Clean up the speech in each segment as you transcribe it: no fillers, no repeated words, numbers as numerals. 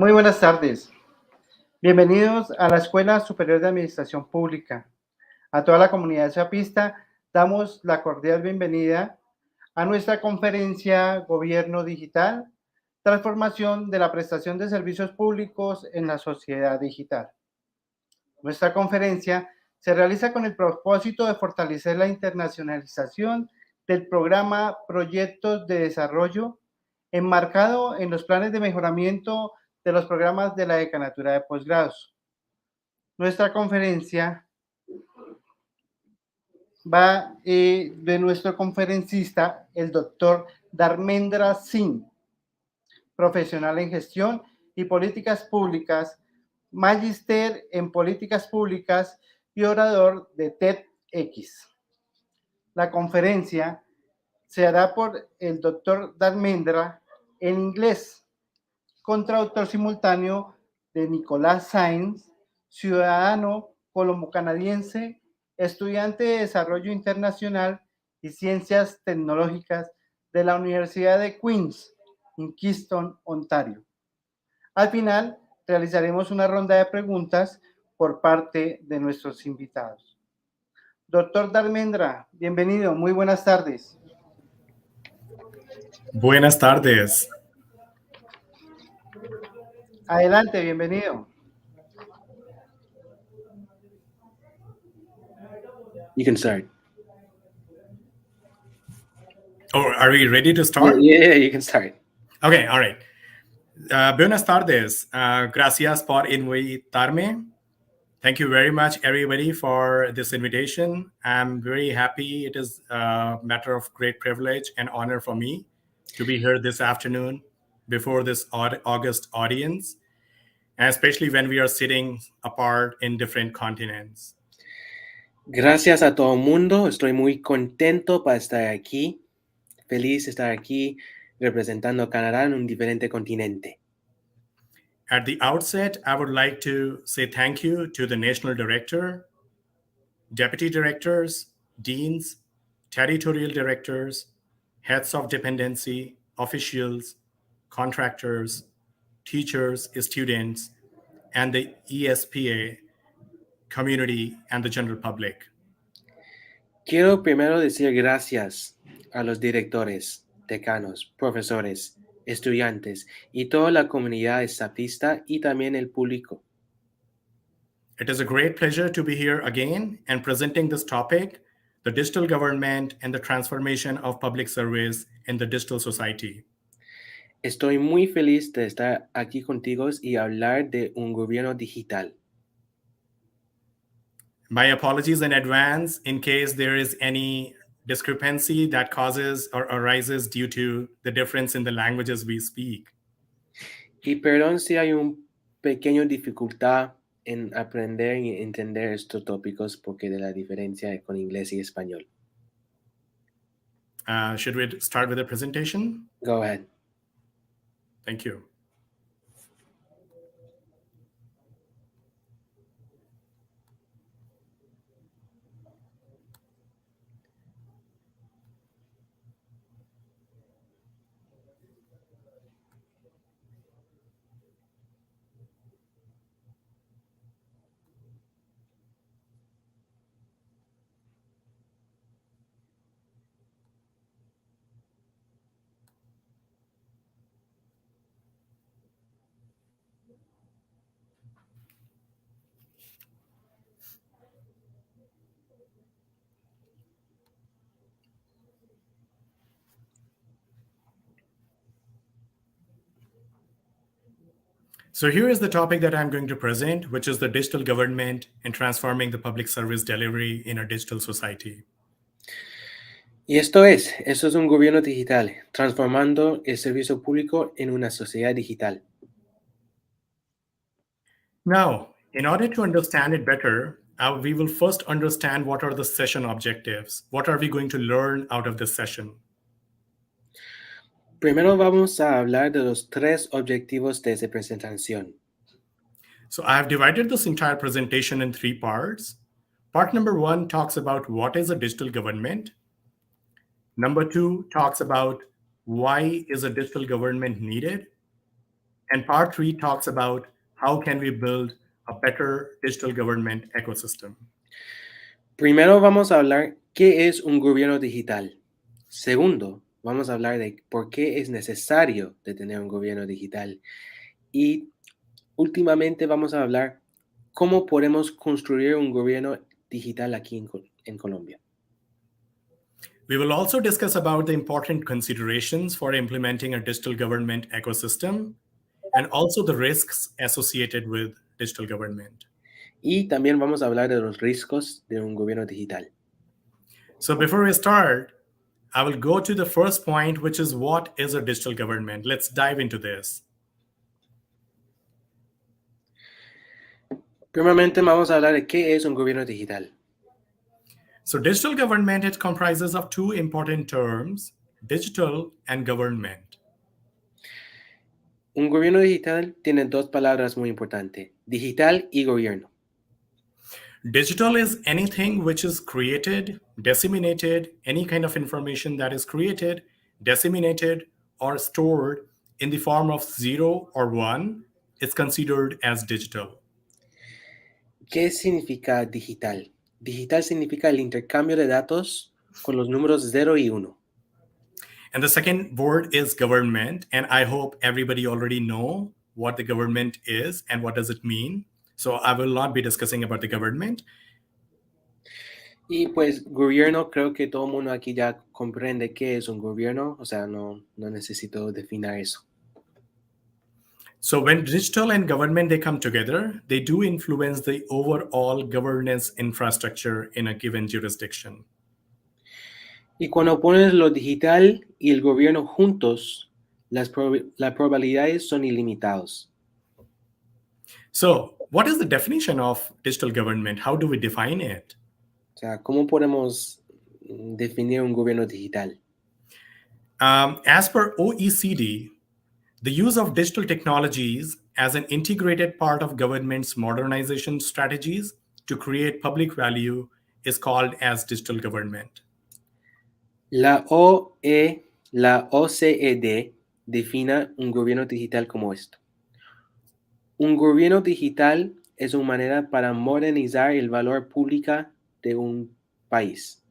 Muy buenas tardes. Bienvenidos a la Escuela Superior de Administración Pública. A toda la comunidad chapista damos la cordial bienvenida a nuestra conferencia Gobierno Digital, transformación de la prestación de servicios públicos en la sociedad digital. Nuestra conferencia se realiza con el propósito de fortalecer la internacionalización del programa Proyectos de Desarrollo enmarcado en los planes de mejoramiento de los programas de la Decanatura de Posgrados. Nuestra conferencia va de nuestro conferencista, el doctor Dharmendra Singh, profesional en gestión y políticas públicas, magíster en políticas públicas y orador de TEDx. La conferencia se hará por el doctor Dharmendra en inglés, con traductor simultáneo de Nicolás Sainz, ciudadano colombo-canadiense, estudiante de Desarrollo Internacional y Ciencias Tecnológicas de la Universidad de Queen's, en Kingston, Ontario. Al final, realizaremos una ronda de preguntas por parte de nuestros invitados. Doctor Dharmendra, bienvenido, muy buenas tardes. Buenas tardes. Adelante, bienvenido. You can start. Oh, are we ready to start? Yeah, you can start. Okay, all right. Buenas tardes. Gracias por invitarme. Thank you very much, everybody, for this invitation. I'm very happy. It is a matter of great privilege and honor for me to be here this afternoon before this August audience, and especially when we are sitting apart in different continents. Gracias a todo el mundo. Estoy muy contento para estar aquí. Feliz de estar aquí representando a Canadá en un diferente continente. At the outset, I would like to say thank you to the National Director, Deputy Directors, Deans, Territorial Directors, Heads of Dependency, officials, contractors, teachers, students, and the ESPA community and the general public. Quiero primero decir gracias a los directores, decanos, profesores, estudiantes y toda la comunidad estapista y también el público. It is a great pleasure to be here again and presenting this topic, the digital government and the transformation of public service in the digital society. Estoy muy feliz de estar aquí contigo y hablar de un gobierno digital. My apologies in advance in case there is any discrepancy that causes or arises due to the difference in the languages we speak. Y perdón si hay un pequeño dificultad en aprender y entender estos tópicos porque de la diferencia con inglés y español. Should we start with the presentation? Go ahead. Thank you. So here is the topic that I'm going to present, which is the digital government and transforming the public service delivery in a digital society. Y eso es un gobierno digital, transformando el servicio público en una sociedad digital. Now, in order to understand it better, we will first understand what are the session objectives. What are we going to learn out of this session? Primero vamos a hablar de los tres objetivos de esa presentación. So I have divided this entire presentation in three parts. Part number 1 talks about what is a digital government. Number 2 talks about why is a digital government needed. And part 3 talks about how can we build a better digital government ecosystem. Primero vamos a hablar qué es un gobierno digital. Segundo, vamos a hablar de por qué es necesario de tener un gobierno digital. Y últimamente vamos a hablar cómo podemos construir un gobierno digital aquí en Colombia. We will also discuss about the important considerations for implementing a digital government ecosystem and also the risks associated with digital government. Y también vamos a hablar de los riesgos de un gobierno digital. So before we start, I will go to the first point, which is what is a digital government? Let's dive into this. Primeramente vamos a hablar de qué es un gobierno digital. So digital government, it comprises of two important terms, digital and government. Un gobierno digital tiene dos palabras muy importantes, digital y gobierno. Digital is anything which is created, disseminated, any kind of information that is created, disseminated, or stored in the form of 0 or 1 is considered as digital. ¿Qué significa digital? Digital significa el intercambio de datos con los números 0 y 1. And the second word is government. And I hope everybody already know what the government is and what does it mean. So I will not be discussing about the government. Y pues gobierno, creo que todo el mundo aquí ya comprende qué es un gobierno, o sea, no necesito definir eso. So when digital and government, they come together, they do influence the overall governance infrastructure in a given jurisdiction. Y cuando pones lo digital y el gobierno juntos, las probabilidades son ilimitadas. So what is the definition of digital government? How do we define it? O sea, ¿cómo podemos definir un gobierno digital? As per OECD, the use of digital technologies as an integrated part of government's modernization strategies to create public value is called as digital government. La OCDE define un gobierno digital como esto. Un gobierno digital es una manera para modernizar el valor público de un país.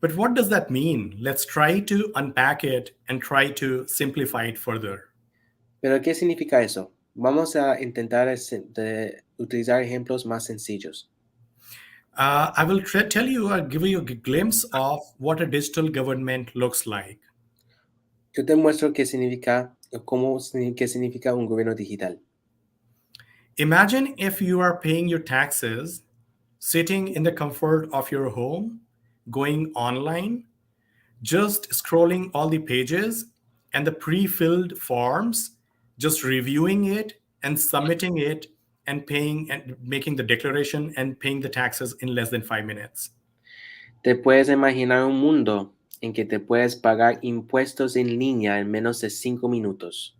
But what does that mean? Let's try to unpack it and try to simplify it further. ¿Pero qué significa eso? Vamos a intentar utilizar ejemplos más sencillos. I will tell you, I'll give you a glimpse of what a digital government looks like. Yo te muestro qué significa un gobierno digital. Imagine if you are paying your taxes, sitting in the comfort of your home, going online, just scrolling all the pages and the pre-filled forms, just reviewing it and submitting it and paying and making the declaration and paying the taxes in less than 5 minutes. Te puedes imaginar un mundo en que te puedes pagar impuestos en línea en menos de 5 minutos.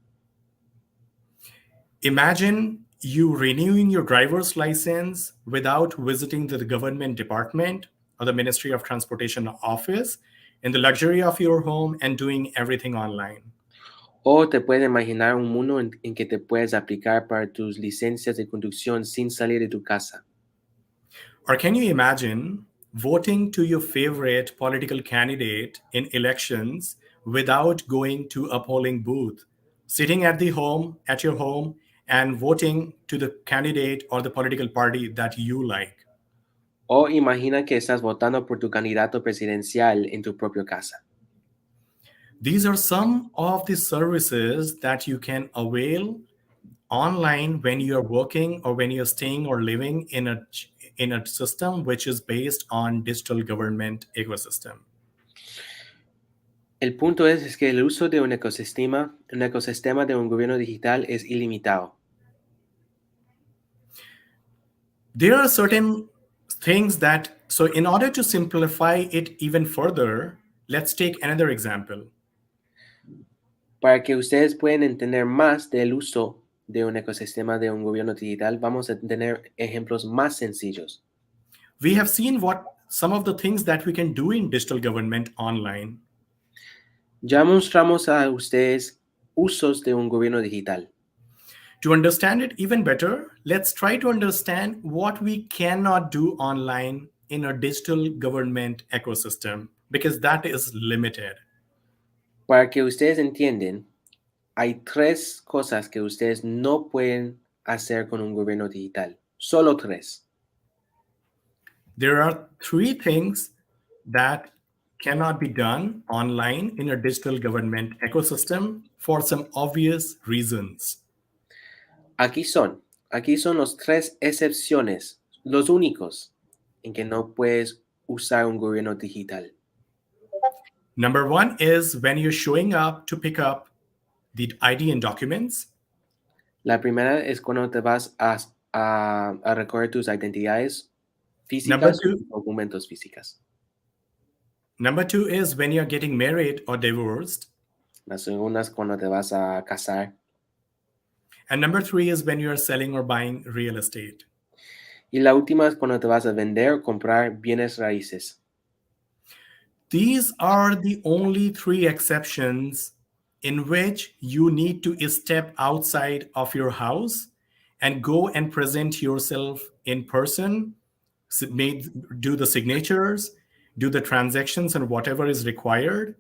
Imagine you renewing your driver's license without visiting the government department or the Ministry of Transportation office in the luxury of your home and doing everything online. O te puedes imaginar un mundo en que te puedes aplicar para tus licencias de conducción sin salir de tu casa. Or can you imagine voting to your favorite political candidate in elections without going to a polling booth, sitting at your home and voting to the candidate or the political party that you like? O imagina que estás votando por tu candidato presidencial en tu propia casa. These are some of the services that you can avail online when you are working or when you're staying or living in a system which is based on digital government ecosystem. El punto es que el uso de un ecosistema de un gobierno digital es ilimitado. There are certain things so in order to simplify it even further, let's take another example. Para que ustedes puedan entender más del uso de un ecosistema de un gobierno digital, vamos a tener ejemplos más sencillos. We have seen some of the things that we can do in digital government online. Ya mostramos a ustedes usos de un gobierno digital. To understand it even better, let's try to understand what we cannot do online in a digital government ecosystem, because that is limited. Para que ustedes entiendan, hay tres cosas que ustedes no pueden hacer con un gobierno digital. Solo tres. There are three things that cannot be done online in a digital government ecosystem for some obvious reasons. Aquí son los tres excepciones, los únicos en que no puedes usar un gobierno digital. Number one is when you're showing up to pick up the ID and documents. La primera es cuando te vas a recoger tus identidades Number físicas two, o documentos físicas. number two is when you're getting married or divorced. La segunda es cuando te vas a casar. And number three is when you're selling or buying real estate. Y la última es cuando te vas a vender o comprar bienes raíces. These are the only three exceptions in which you need to step outside of your house and go and present yourself in person, do the signatures, do the transactions, and whatever is required.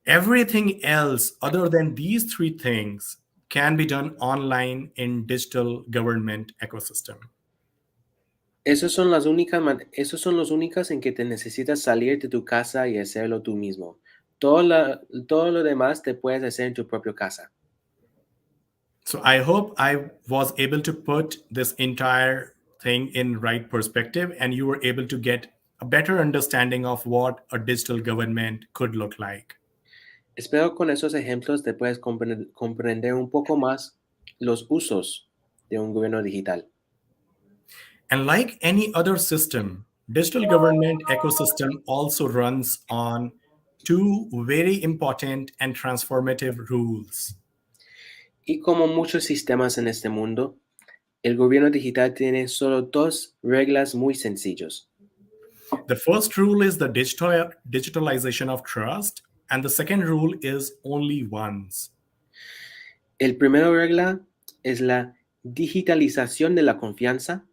Everything else other than these three things can be done online in digital government ecosystem. Esos son los únicos en que te necesitas salir de tu casa y hacerlo tú mismo. Todo lo demás te puedes hacer en tu propia casa. So I hope I was able to put this entire thing in right perspective and you were able to get a better understanding of what a digital government could look like. Espero con esos ejemplos te puedes comprender un poco más los usos de un gobierno digital. And like any other system, digital government ecosystem also runs on two very important and transformative rules. Y como muchos sistemas en este mundo, el gobierno digital tiene solo dos reglas muy sencillas. The first rule is the digitalization of trust, and the second rule is only once. El primero regla es la digitalización de la confianza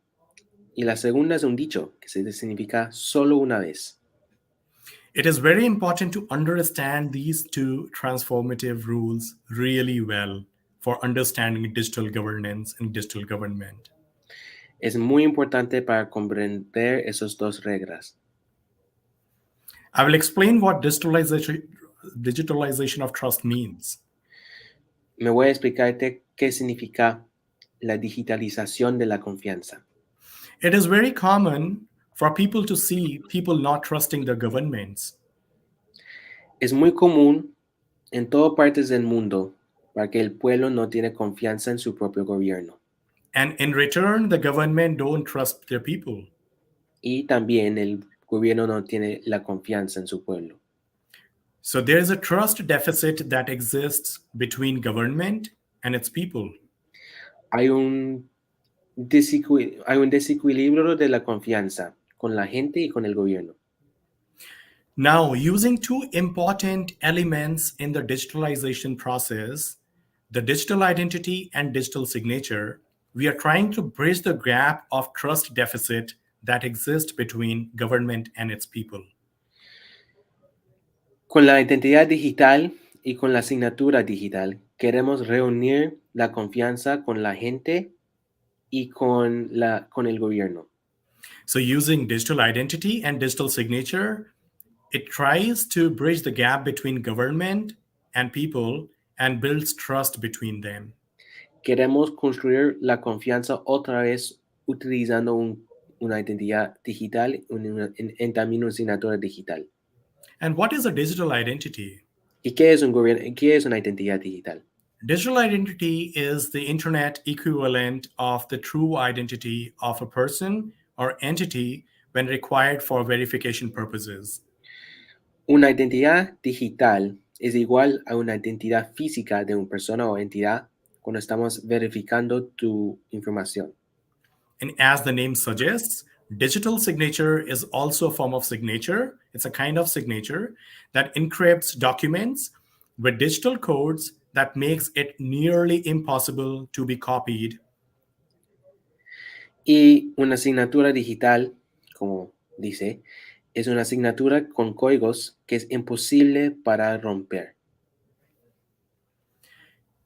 y la segunda es un dicho que significa solo una vez. It is very important to understand these two transformative rules really well for understanding digital governance and digital government. Es muy importante para comprender esas dos reglas. I will explain what digitalization of trust means. Me voy a explicarte qué significa la digitalización de la confianza. It is very common for people to see people not trusting their governments. Es muy común en todas partes del mundo para que el pueblo no tiene confianza en su propio gobierno. And in return, the government don't trust their people. Y también el gobierno no tiene la confianza en su pueblo. So there is a trust deficit that exists between government and its people. Hay un desequilibrio de la confianza con la gente y con el gobierno. Now, using two important elements in the digitalization process, the digital identity and digital signature, we are trying to bridge the gap of trust deficit that exists between government and its people. Con la identidad digital y con la asignatura digital, queremos reunir la confianza con la gente y con el gobierno. So using digital identity and digital signature, it tries to bridge the gap between government and people and builds trust between them. Queremos construir la confianza otra vez utilizando una identidad digital en también una asignatura digital. And what is a digital identity? ¿Y qué es una identidad digital? Digital identity is the internet equivalent of the true identity of a person or entity when required for verification purposes. Una identidad digital es igual a una identidad física de una persona o entidad cuando estamos verificando tu información. And as the name suggests, digital signature is also a form of signature. It's a kind of signature that encrypts documents with digital codes that makes it nearly impossible to be copied. Y una asignatura digital, como dice, es una asignatura con códigos que es imposible para romper.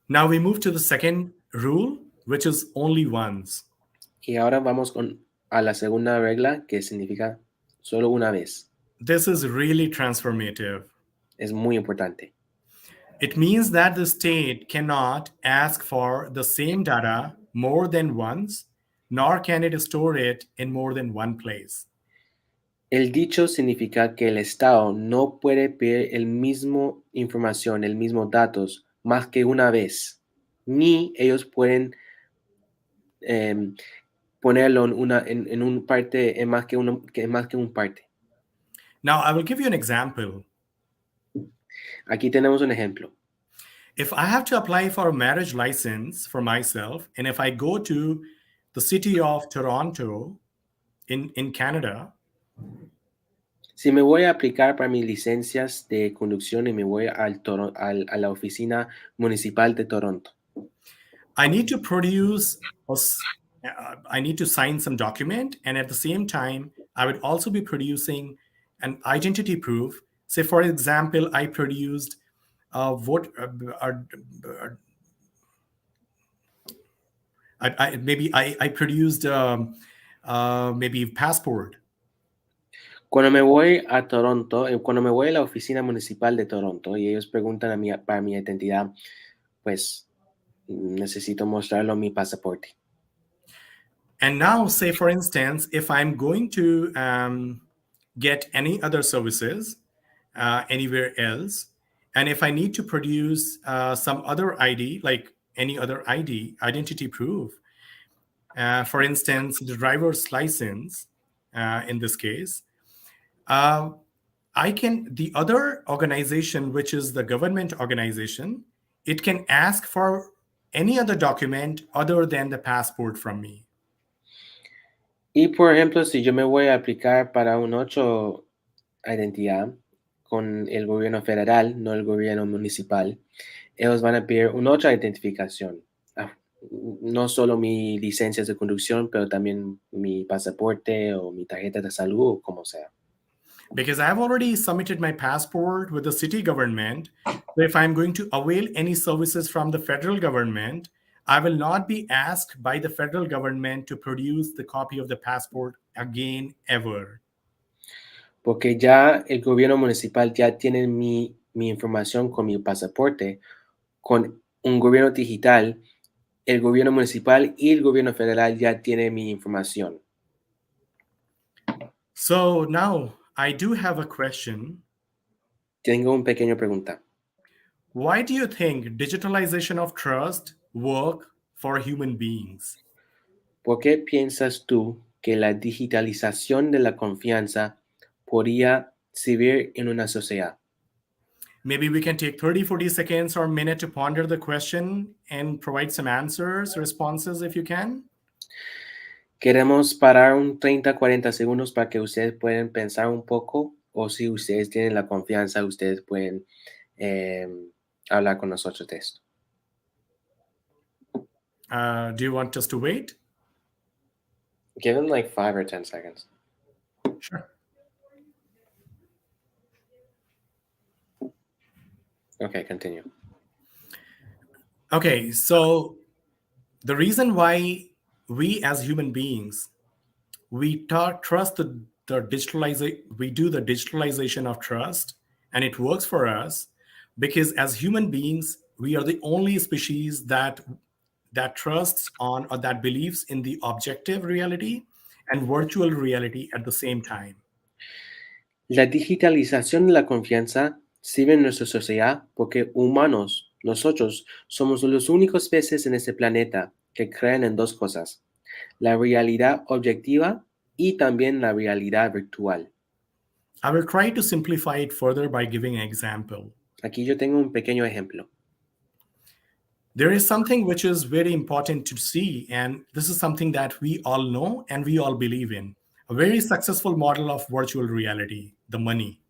Now we move to the second rule, which is only once. Y ahora vamos a la segunda regla, que significa solo una vez. This is really transformative. Es muy importante. It means that the state cannot ask for the same data more than once, nor can it store it in more than one place. El dicho significa que el Estado no puede pedir el mismo información, el mismo datos, más que una vez, ni ellos pueden ponerlo en un parte, en más que un parte. Now, I will give you an example. Aquí tenemos un ejemplo. If I have to apply for a marriage license for myself, and if I go to the city of Toronto in Canada, Si me voy a aplicar para mis licencias de conducción y me voy a la oficina municipal de Toronto, I need to produce, I need to sign some document, and at the same time, I would also be producing an identity proof. Say, for example, I produced a vote, I produced maybe passport. Cuando me voy a Toronto, cuando me voy a la oficina municipal de Toronto y ellos preguntan para mi identidad, pues necesito mostrarlo mi pasaporte. And now, say for instance, if I'm going to get any other services anywhere else, and if I need to produce some other ID, like any other ID, identity proof, for instance, the driver's license, in this case, the other organization, which is the government organization, it can ask for any other document other than the passport from me. Y por ejemplo, si yo me voy a aplicar para un 8 identidad con el gobierno federal, no el gobierno municipal, ellos van a pedir una otra identificación. No solo mi licencia de conducción, pero también mi pasaporte o mi tarjeta de salud o como sea. Because I've already submitted my passport with the city government. So if I'm going to avail any services from the federal government, I will not be asked by the federal government to produce the copy of the passport again, ever. Porque ya el gobierno municipal ya tiene mi información con mi pasaporte. Con un gobierno digital, el gobierno municipal y el gobierno federal ya tienen mi información. So now I do have a question. Tengo una pequeña pregunta. Why do you think digitalization of trust work for human beings? ¿Por qué piensas tú que la digitalización de la confianza podría servir en una sociedad? Maybe we can take 30, 40 seconds or a minute to ponder the question and provide some answers, responses if you can. Queremos parar un 30, 40 segundos para que ustedes puedan pensar un poco, o si ustedes tienen la confianza, ustedes pueden hablar con nosotros de esto. Do you want us to wait? Give them like 5 or 10 seconds. Sure. Okay, continue. Okay, so the reason why we as human beings, we trust the digitalization, we do the digitalization of trust, and it works for us because as human beings, we are the only species that trusts on or that believes in the objective reality and virtual reality at the same time. La digitalización de la confianza sirve en nuestra sociedad porque humanos, nosotros, somos los únicos peces en este planeta que creen en dos cosas: la realidad objetiva y también la realidad virtual. I will try to simplify it further by giving an example. Aquí yo tengo un pequeño ejemplo. There is something which is very important to see, and this is something that we all know and we all believe in. A very successful model of virtual reality, the money.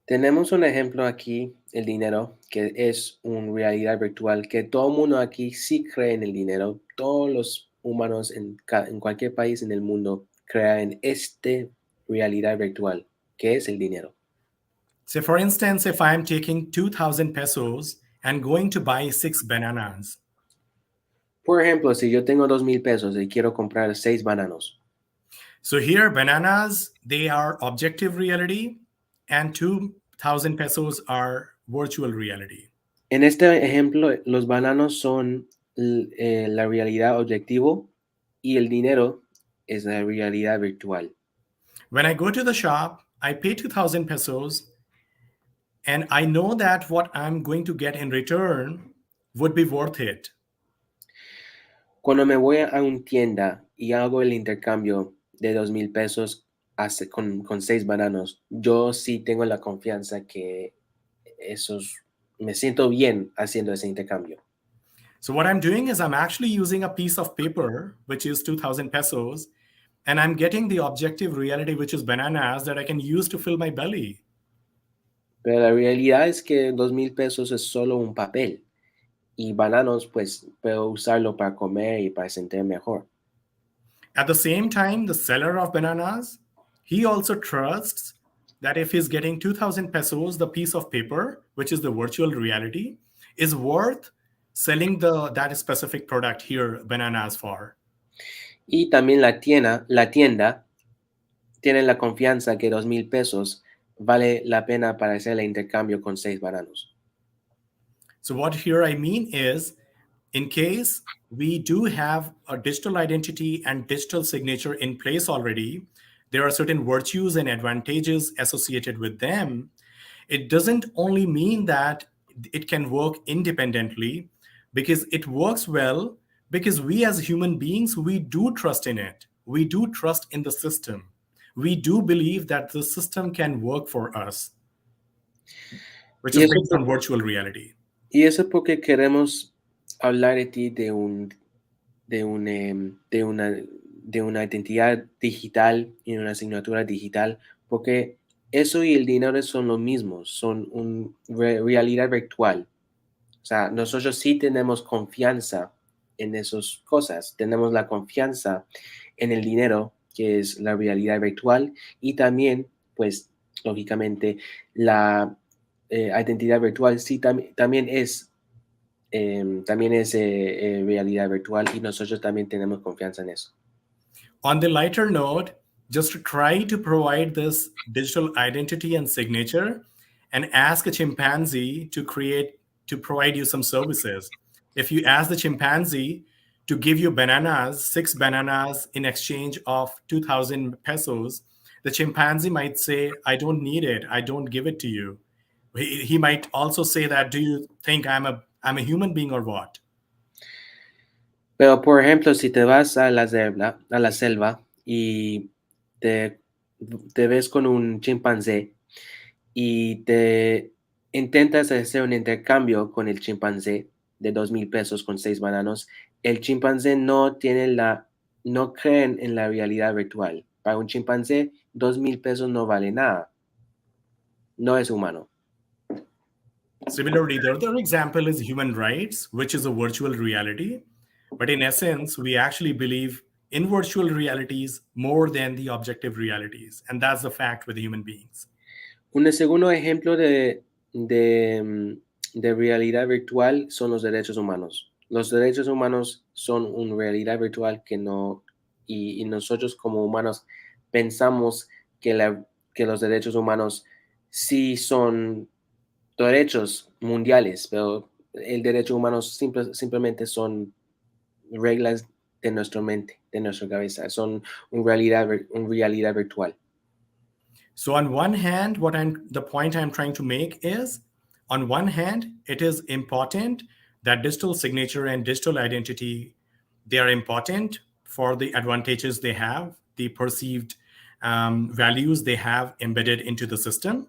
Tenemos un ejemplo aquí, el dinero, que es una realidad virtual, que todo el mundo aquí sí cree en el dinero. Todos los humanos en cualquier país en el mundo creen en esta realidad virtual, que es el dinero. So, for instance, if I'm taking 2,000 pesos and going to buy 6 bananas, Por ejemplo, si yo tengo 2,000 pesos y quiero comprar 6 bananos, so here bananas, they are objective reality, and 2,000 pesos are virtual reality. en este ejemplo, los bananos son la realidad objetivo y el dinero es la realidad virtual. When I go to the shop, I pay 2,000 pesos, and I know that what I'm going to get in return would be worth it. Cuando me voy a una tienda y hago el intercambio de 2,000 pesos con 6 bananos, yo sí tengo la confianza que me siento bien haciendo ese intercambio. So what I'm doing is I'm actually using a piece of paper, which is 2,000 pesos, and I'm getting the objective reality, which is bananas, that I can use to fill my belly. Pero la realidad es que 2,000 pesos es solo un papel y bananos, pues puedo usarlo para comer y para sentir mejor. At the same time, the seller of bananas, he also trusts that if he's getting 2,000 pesos, the piece of paper, which is the virtual reality, is worth selling that specific product here, bananas, for. Y también la tienda tiene la confianza que 2,000 pesos vale la pena para hacer el intercambio con 6 bananos. So what here I mean is, in case we do have a digital identity and digital signature in place already, there are certain virtues and advantages associated with them. It doesn't only mean that it can work independently, because it works well because we as human beings, we do trust in it. We do trust in the system. We do believe that the system can work for us, which Y is eso, based on virtual reality. y eso porque queremos hablar de ti de una identidad digital y una asignatura digital, porque eso y el dinero son lo mismo, son una realidad virtual. O sea, nosotros sí tenemos confianza en esas cosas, tenemos la confianza en el dinero, que es la realidad virtual, y también, pues, lógicamente, la identidad virtual sí también es realidad virtual y nosotros también tenemos confianza en eso. On the lighter note, just try to provide this digital identity and signature and ask a chimpanzee to provide you some services. If you ask the chimpanzee to give you bananas, 6 bananas in exchange of 2,000 pesos, the chimpanzee might say, I don't need it. I don't give it to you. He might also say that, do you think I'm a human being or what? Pero, por ejemplo, si te vas a la selva y te ves con un chimpancé y te intentas hacer un intercambio con el chimpancé de 2,000 pesos con 6 bananos, el chimpancé no cree en la realidad virtual. Para un chimpancé, 2,000 pesos no vale nada. No es humano. Similarly, the other example is human rights, which is a virtual reality. But in essence, we actually believe in virtual realities more than the objective realities. And that's the fact with human beings. Un segundo ejemplo de realidad virtual son los derechos humanos. Los derechos humanos son una realidad virtual que no, y nosotros como humanos pensamos que los derechos humanos sí son derechos mundiales, pero el derecho humano simplemente son reglas de nuestra mente, de nuestra cabeza, son una realidad virtual. So on one hand, the point I'm trying to make is, on one hand, it is important that digital signature and digital identity, they are important for the advantages they have, the perceived values they have embedded into the system.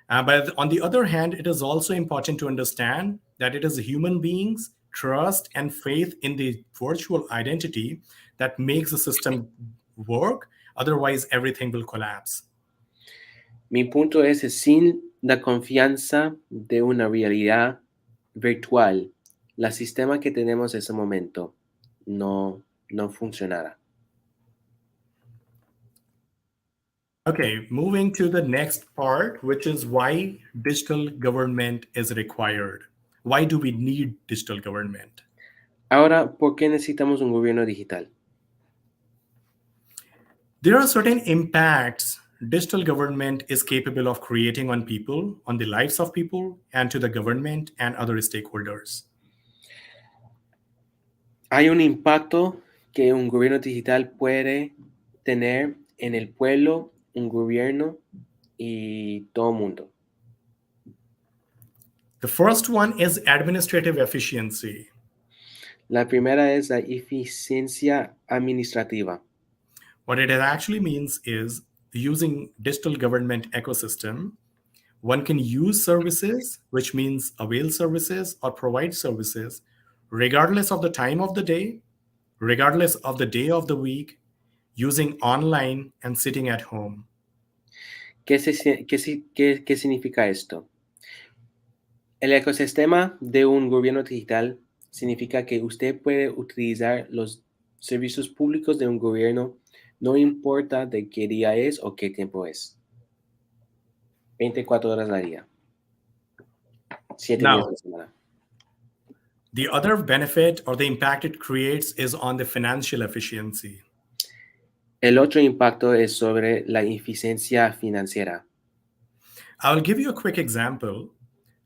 But on the other hand, it is also important to understand that it is human beings' trust and faith in the virtual identity that makes the system work. Otherwise, everything will collapse. Mi punto es, sin la confianza de una realidad virtual, el sistema que tenemos en ese momento no funcionará. Okay, moving to the next part, which is why digital government is required. Why do we need digital government? Ahora, ¿por qué necesitamos un gobierno digital? There are certain impacts digital government is capable of creating on people, on the lives of people, and to the government and other stakeholders. Hay un impacto que un gobierno digital puede tener en el pueblo, un gobierno y todo el mundo. The first one is administrative efficiency. La primera es la eficiencia administrativa. What it actually means is using digital government ecosystem, one can use services, which means avail services or provide services, regardless of the time of the day, regardless of the day of the week, using online and sitting at home. ¿Qué significa esto? El ecosistema de un gobierno digital significa que usted puede utilizar los servicios públicos de un gobierno, no importa de qué día es o qué tiempo es. 24 horas al día. 7 días a la semana. The other benefit or the impact it creates is on the financial efficiency. El otro impacto es sobre la eficiencia financiera. I will give you a quick example.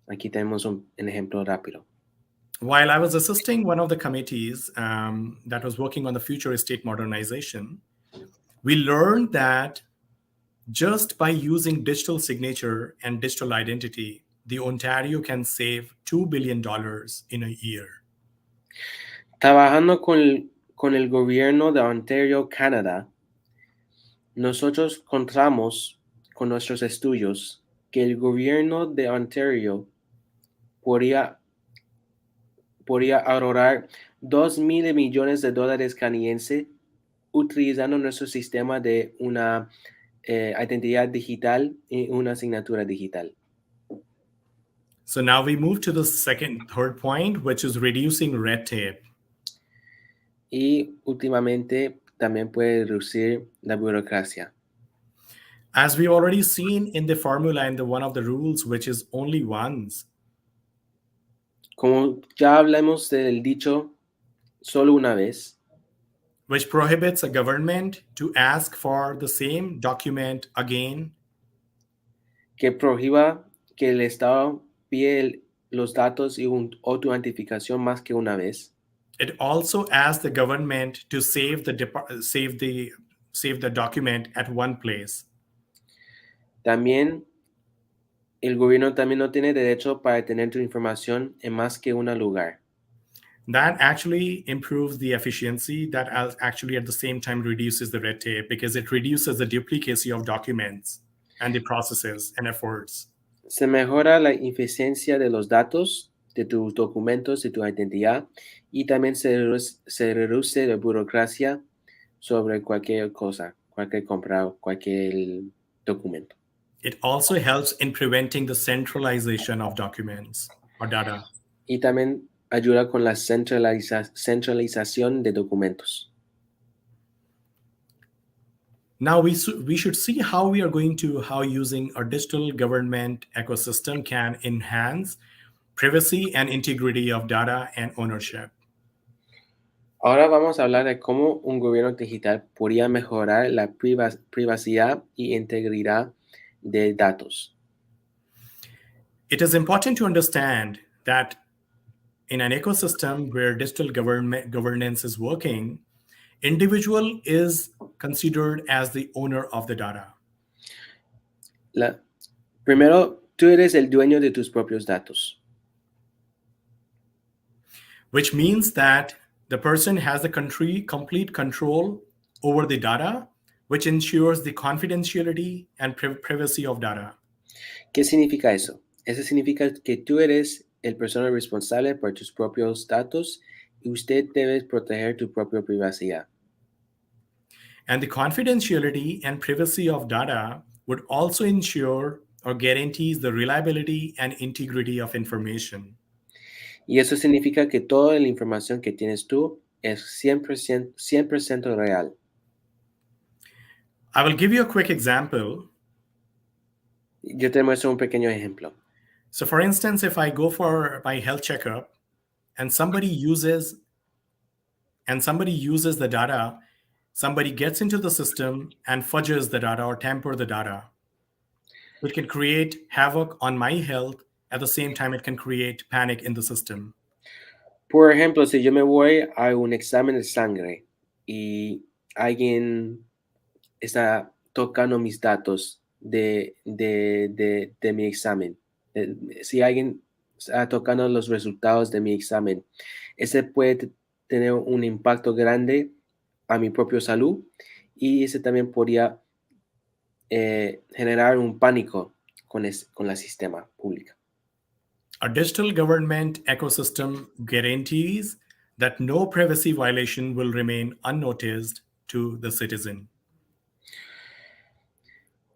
Aquí tenemos un ejemplo rápido. While I was assisting one of the committees that was working on the future state modernization, we learned that just by using digital signature and digital identity, the Ontario can save $2 billion in a year. Trabajando con el gobierno de Ontario, Canadá, nosotros encontramos con nuestros estudios que el gobierno de Ontario podría ahorrar $2,000 millones canadienses utilizando nuestro sistema de una identidad digital y una asignatura digital. So now we move to the third point, which is reducing red tape. Y últimamente también puede reducir la burocracia. As we've already seen in the formula in one of the rules, which is only once. Como ya hablamos del dicho, solo una vez, which prohibits a government to ask for the same document again. Que prohíba que el Estado pide los datos y o tu identificación más que una vez. It also asks the government to save the document at one place. También el gobierno también no tiene derecho para tener tu información en más que un lugar. That actually improves the efficiency. That actually at the same time reduces the red tape because it reduces the duplicacy of documents and the processes and efforts. Se mejora la eficiencia de los datos, de tus documentos, de tu identidad, y también se reduce la burocracia sobre cualquier cosa, cualquier compra, cualquier documento. It also helps in preventing the centralization of documents or data. Y también ayuda con la centralización de documentos. Now we should see how using our digital government ecosystem can enhance privacy and integrity of data and ownership. Ahora vamos a hablar de cómo un gobierno digital podría mejorar la privacidad y integridad de datos. It is important to understand that in an ecosystem where digital governance is working, individual is considered as the owner of the data. Primero, tú eres el dueño de tus propios datos. Which means that the person has the complete control over the data, which ensures the confidentiality and privacy of data. ¿Qué significa eso? Eso significa que tú eres el persona responsable por tus propios datos y usted debe proteger tu propia privacidad. And the confidentiality and privacy of data would also ensure or guarantees the reliability and integrity of information. Y eso significa que toda la información que tienes tú es 100% real. I will give you a quick example. Yo te muestro un pequeño ejemplo. So, for instance, if I go for my health checkup and somebody uses the data, somebody gets into the system and fudges the data or tamper the data, it can create havoc on my health. At the same time, it can create panic in the system. Por ejemplo, si yo me voy a un examen de sangre y alguien está tocando mis datos de mi examen, si alguien está tocando los resultados de mi examen, ese puede tener un impacto grande a mi propia salud y ese también podría generar un pánico con la sistema pública. A digital government ecosystem guarantees that no privacy violation will remain unnoticed to the citizen.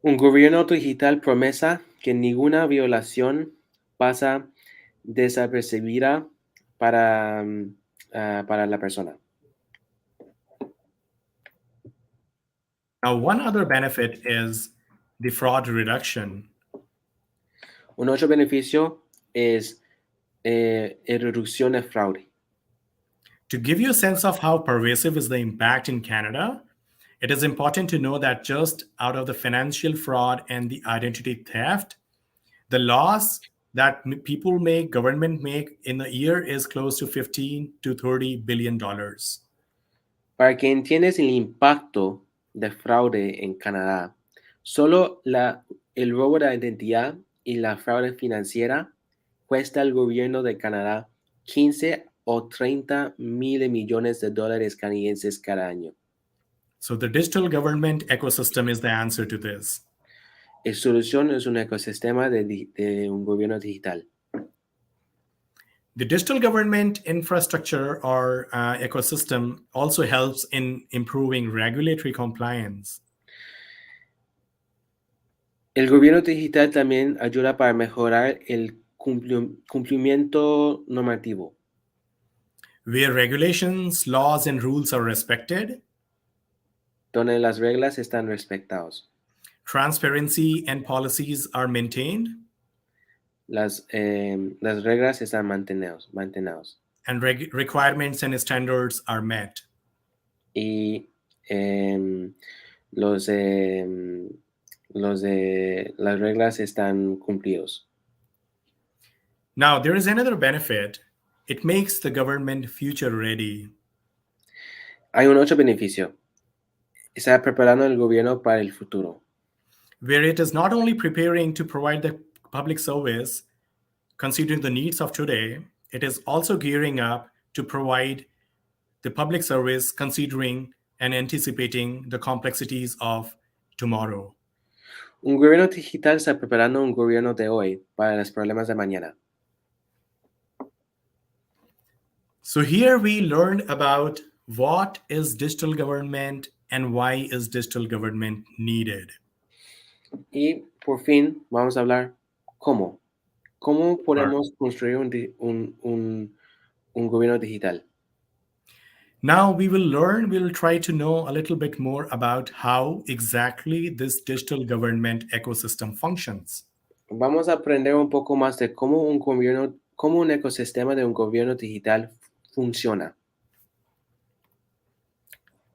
Un gobierno digital promesa que ninguna violación pasa desapercibida para la persona. Now, one other benefit is the fraud reduction. Un otro beneficio es reducción de fraude. To give you a sense of how pervasive is the impact in Canada, it is important to know that just out of the financial fraud and the identity theft, the loss that government make in a year is close to $15 to $30 billion. Para que entiendas el impacto de fraude en Canadá, solo el robo de identidad y la fraude financiera cuesta al gobierno de Canadá 15 o 30 mil millones de dólares canadienses cada año. So the digital government ecosystem is the answer to this. La solución es un ecosistema de un gobierno digital. The digital government infrastructure or ecosystem also helps in improving regulatory compliance. El gobierno digital también ayuda para mejorar el cumplimiento normativo. Where regulations, laws, and rules are respected, donde las reglas están respetadas. Transparency and policies are maintained, Las reglas están mantenidas. And requirements and standards are met. Y las reglas están cumplidos. Now, there is another benefit. It makes the government future ready. Hay un otro beneficio. Está preparando el gobierno para el futuro. Where it is not only preparing to provide the public service, considering the needs of today, it is also gearing up to provide the public service considering and anticipating the complexities of tomorrow. Un gobierno digital está preparando un gobierno de hoy para los problemas de mañana. So here we learned about what is digital government and why is digital government needed. Y por fin vamos a hablar cómo. ¿Cómo podemos construir un gobierno digital? Now we'll try to know a little bit more about how exactly this digital government ecosystem functions. Vamos a aprender un poco más de cómo un ecosistema de un gobierno digital funciona.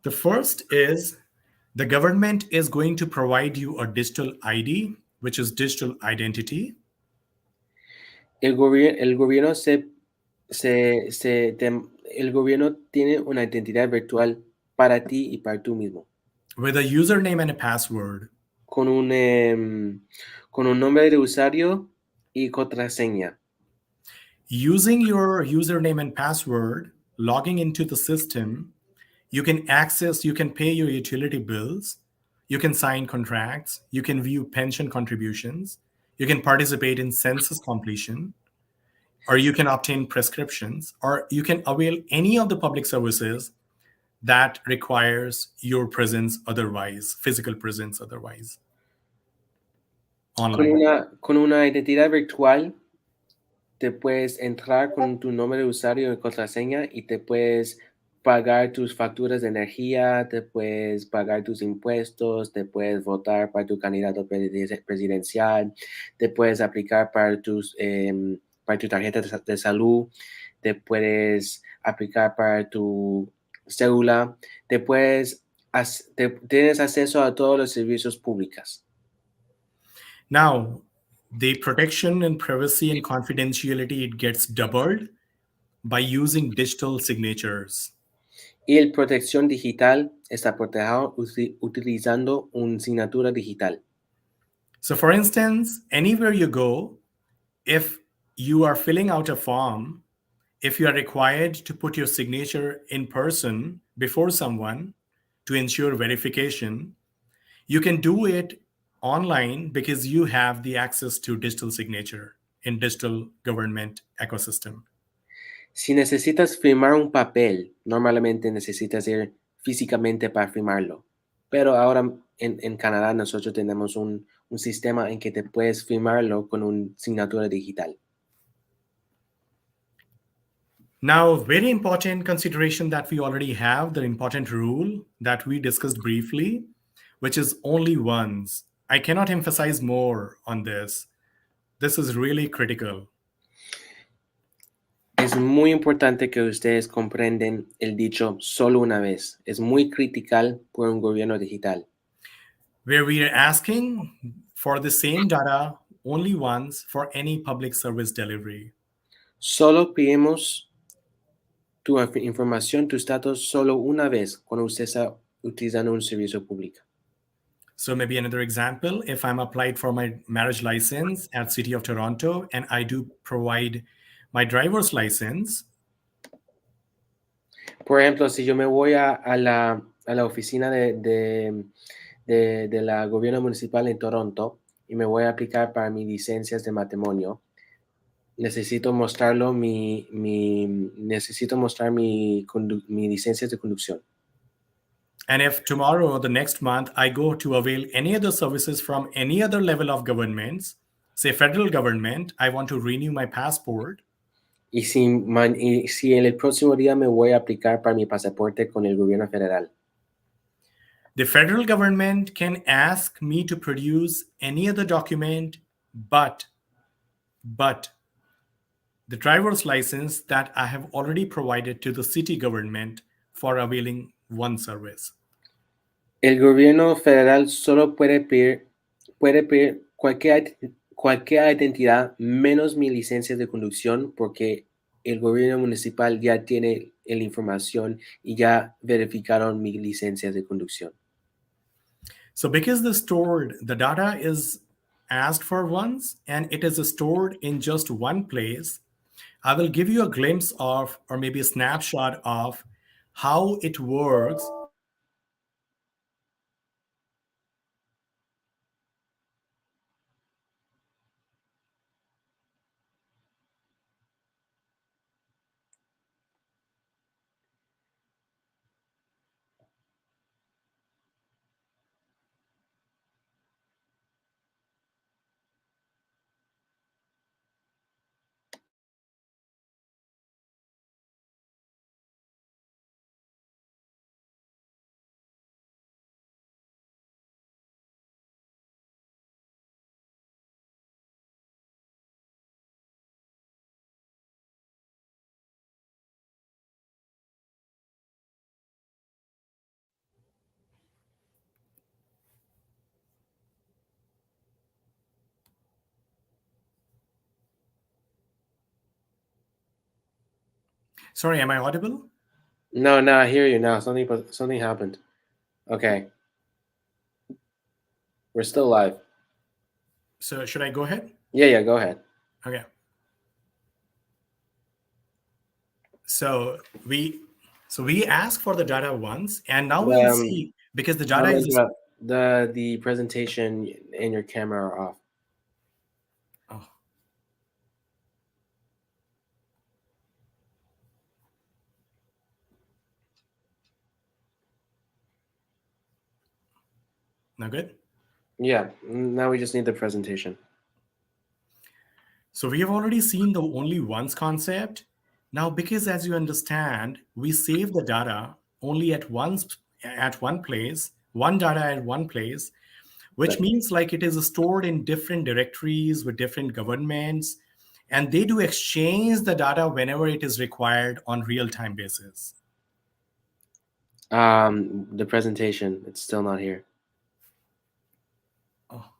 The first is the government is going to provide you a digital ID, which is digital identity. El gobierno el gobierno tiene una identidad virtual para ti y para tú mismo. With a username and a password. Con un nombre de usuario y contraseña. Using your username and password, logging into the system, you can pay your utility bills, you can sign contracts, you can view pension contributions, you can participate in census completion, or you can obtain prescriptions, or you can avail any of the public services that requires your presence otherwise, physical presence otherwise online. Con una identidad virtual te puedes entrar con tu nombre de usuario y contraseña y te puedes pagar tus facturas de energía, te puedes pagar tus impuestos, te puedes votar para tu candidato presidencial, te puedes aplicar para tu tarjeta de salud, te puedes aplicar para tu cédula, tienes acceso a todos los servicios públicos. Now, the protection and privacy and confidentiality, it gets doubled by using digital signatures. Y el protección digital está protegido utilizando una signatura digital. So, for instance, anywhere you go, if you are filling out a form, if you are required to put your signature in person before someone to ensure verification, you can do it online because you have the access to digital signature in digital government ecosystem. Si necesitas firmar un papel, normalmente necesitas ir físicamente para firmarlo. Pero ahora en Canadá nosotros tenemos un sistema en que te puedes firmarlo con una signatura digital. Now, very important consideration that we already have, the important rule that we discussed briefly, which is only once. I cannot emphasize more on this. This is really critical. Es muy importante que ustedes comprenden el dicho solo una vez. Es muy critical por un gobierno digital. Where we are asking for the same data only once for any public service delivery. Solo pedimos tu información, tus datos solo una vez cuando usted está utilizando un servicio público. So maybe another example, if I'm applied for my marriage license at City of Toronto and I do provide my driver's license, Por ejemplo, si yo me voy a la oficina de la gobierno municipal en Toronto y me voy a aplicar para mis licencias de matrimonio, necesito mostrarlo necesito mostrar mi licencias de conducción. and if tomorrow or the next month I go to avail any other services from any other level of governments, say federal government, I want to renew my passport, Y si en el próximo día me voy a aplicar para mi pasaporte con el gobierno federal, the federal government can ask me to produce any other document but the driver's license that I have already provided to the city government for availing one service. el gobierno federal solo puede pedir cualquier identidad menos mi licencia de conducción porque el gobierno municipal ya tiene la información y ya verificaron mi licencia de conducción. So because the data is asked for once and it is stored in just one place, I will give you a glimpse of, or maybe a snapshot of, how it works. Sorry, am I audible? No, I hear you now. Something happened. Okay. We're still live. So should I go ahead? Yeah, go ahead. Okay. So we ask for the data once, and now we'll see, because the data is the presentation and your camera are off. oh. Now good? Yeah, now we just need the presentation. So we have already seen the only once concept. Now, because as you understand, we save the data only at one place, one data at one place, which Right. means like it is stored in different directories with different governments, and they do exchange the data whenever it is required on real-time basis. The presentation, it's still not here. Oh.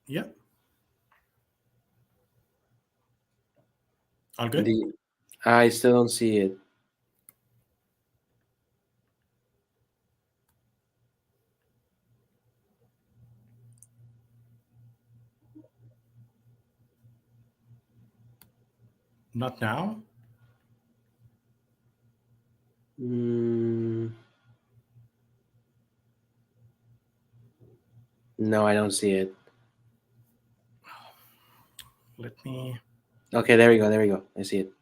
Yeah. All good? I still don't see it. Not now? No, I don't see it. Let me... Okay, there we go. There we go. I see it.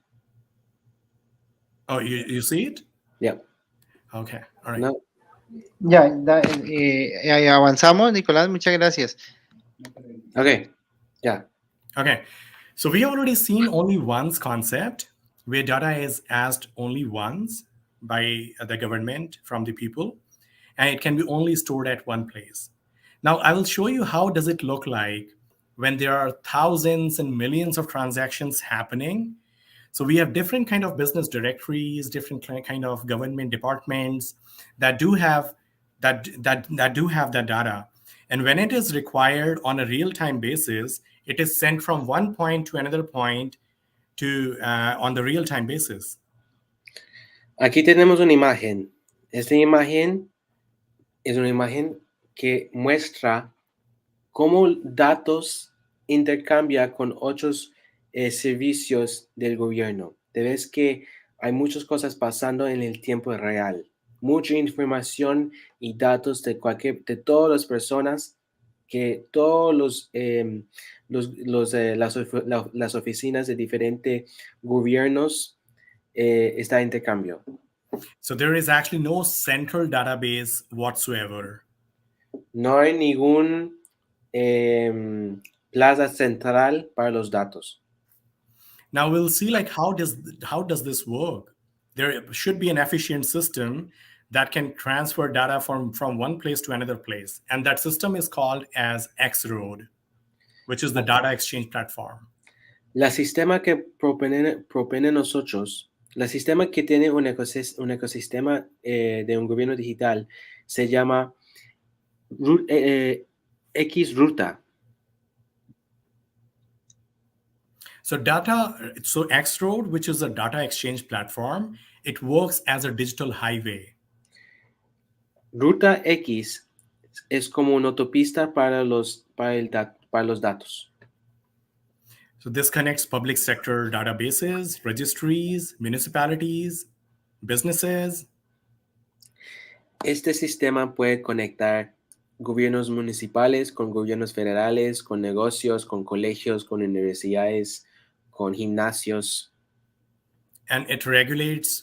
Oh, you see it? Yep. Okay, all right. No. Ya, avanzamos, Nicolás, muchas gracias. Okay. Yeah. Okay, so we already seen only once concept, where data is asked only once by the government from the people, and it can be only stored at one place. Now I will show you how does it look like when there are thousands and millions of transactions happening. So we have different kind of business directories, different kind of government departments that do have that do have that data. And when it is required on a real-time basis, it is sent from one point to another point to on the real-time basis. Aquí tenemos una imagen. Esta imagen es una imagen que muestra cómo datos intercambia con otros servicios del gobierno. Te ves que hay muchas cosas pasando en el tiempo real. Mucha información y datos de todas las personas, que todos las oficinas de diferentes gobiernos está en intercambio. So there is actually no central database whatsoever. No hay ningún plaza central para los datos. Now we'll see like how does this work? There should be an efficient system that can transfer data from one place to another place, and that system is called as X-Road, which is the data exchange platform. La sistema que propone nosotros, la sistema que tiene un ecosistema de un gobierno digital se llama X Ruta. So X-Road, which is a data exchange platform, it works as a digital highway. Ruta X es como una autopista para los datos. So this connects public sector databases, registries, municipalities, businesses. Este sistema puede conectar gobiernos municipales con gobiernos federales, con negocios, con colegios, con universidades, con gimnasios. And it regulates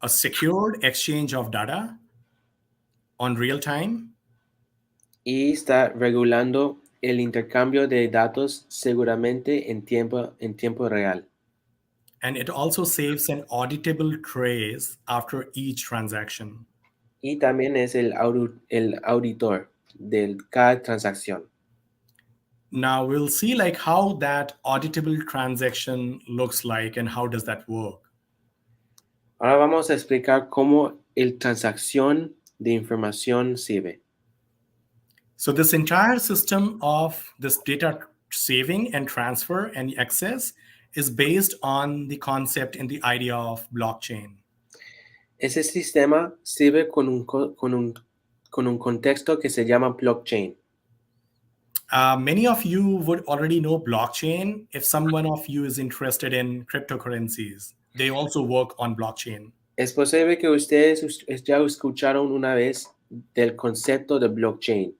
a secured exchange of data on real time. Y está regulando el intercambio de datos seguramente en tiempo real. And it also saves an auditable trace after each transaction. Y también es el auditor de cada transacción. Now we'll see like how that auditable transaction looks like and how does that work. Ahora vamos a explicar cómo el transacción de información sirve. So this entire system of this data saving and transfer and access is based on the concept and the idea of blockchain. Ese sistema sirve con un contexto que se llama blockchain. Many of you would already know blockchain. If someone of you is interested in cryptocurrencies, they also work on blockchain. Es posible que ustedes ya escucharon una vez del concepto de blockchain.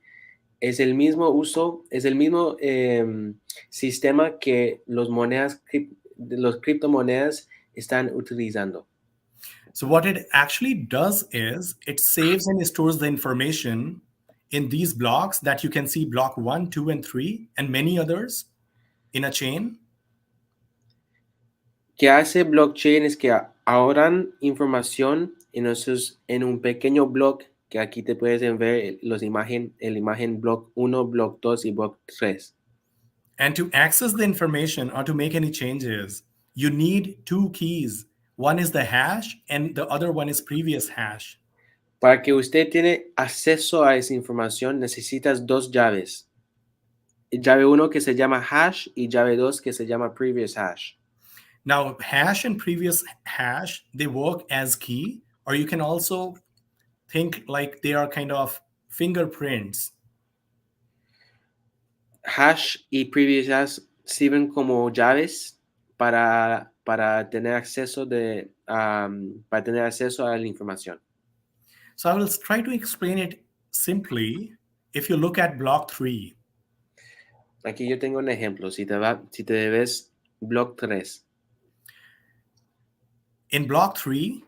Es el mismo sistema que los criptomonedas están utilizando. So what it actually does is it saves and stores the information in these blocks that you can see block 1, 2, and 3, and many others in a chain. Que hace blockchain es que ahorran información en un pequeño block que aquí te puedes ver el imagen block 1, block 2 y block 3. And to access the information or to make any changes, you need two keys. One is the hash and the other one is previous hash. Para que usted tiene acceso a esa información, necesitas dos llaves. Llave 1 que se llama hash y llave 2 que se llama previous hash. Now, hash and previous hash, they work as key, or you can also think like they are kind of fingerprints. Hash y previous hash sirven como llaves para tener acceso a la información. So I will try to explain it simply. If you look at block 3, Aquí yo tengo un ejemplo. Si te ves block 3. in block 3,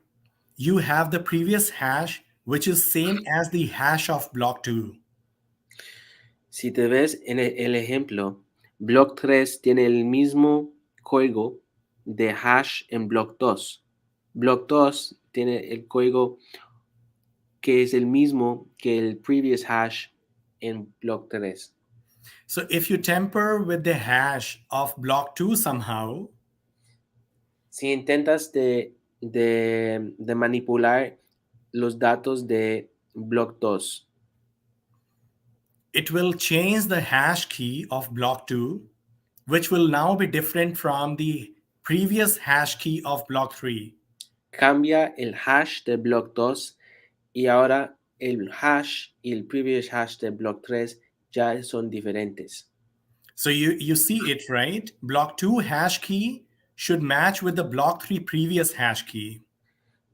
you have the previous hash, which is same as the hash of block 2. Si te ves en el ejemplo, block 3 tiene el mismo código de hash en block 2. Block 2 tiene el código que es el mismo que el previous hash en block 3. So if you tamper with the hash of block 2 somehow, Si intentas de manipular los datos de block 2, it will change the hash key of block 2, which will now be different from the previous hash key of block 3. cambia el hash de block 2 y ahora el hash y el previous hash de block 3 ya son diferentes. So you see it, right? Block 2 hash key should match with the block 3 previous hash key.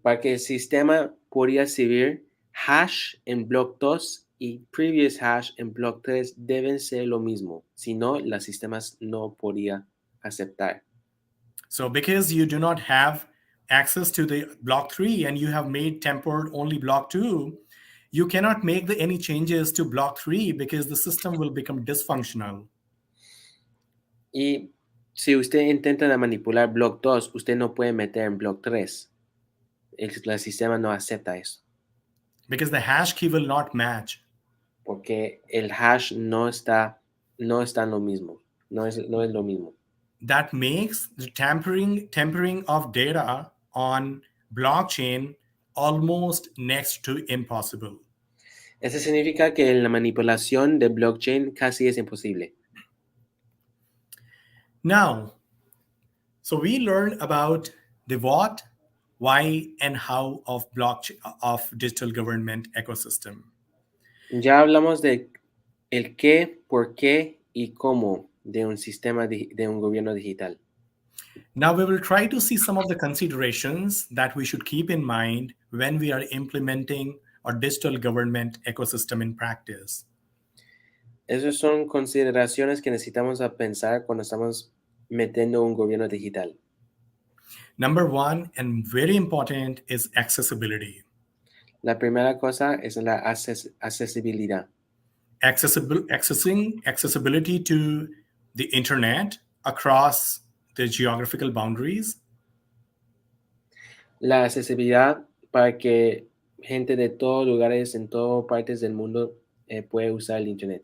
Para que el sistema podría recibir hash en block 2 y previous hash en block 3 deben ser lo mismo. Si no, los sistemas no podría aceptar. So because you do not have access to the block 3 and you have made tempered only block 2, you cannot make any changes to block 3 because the system will become dysfunctional. Y si usted intenta manipular block 2, usted no puede meter en block 3. El sistema no acepta eso. Because the hash key will not match. Porque el hash no está en lo mismo. No es lo mismo. That makes the tampering of data on blockchain almost next to impossible. Eso significa que la manipulación de blockchain casi es imposible. Now, so we learned about the what, why, and how of blockchain of digital government ecosystem. Ya hablamos de el qué, por qué y cómo de un sistema de un gobierno digital. Now we will try to see some of the considerations that we should keep in mind when we are implementing our digital government ecosystem in practice. Esas son consideraciones que necesitamos a pensar cuando estamos metiendo un gobierno digital. Number one, and very important, is accessibility. La primera cosa es la accesibilidad. Accessibility to the internet across the geographical boundaries. La accesibilidad para que gente de todos lugares, en todas partes del mundo, puede usar el internet.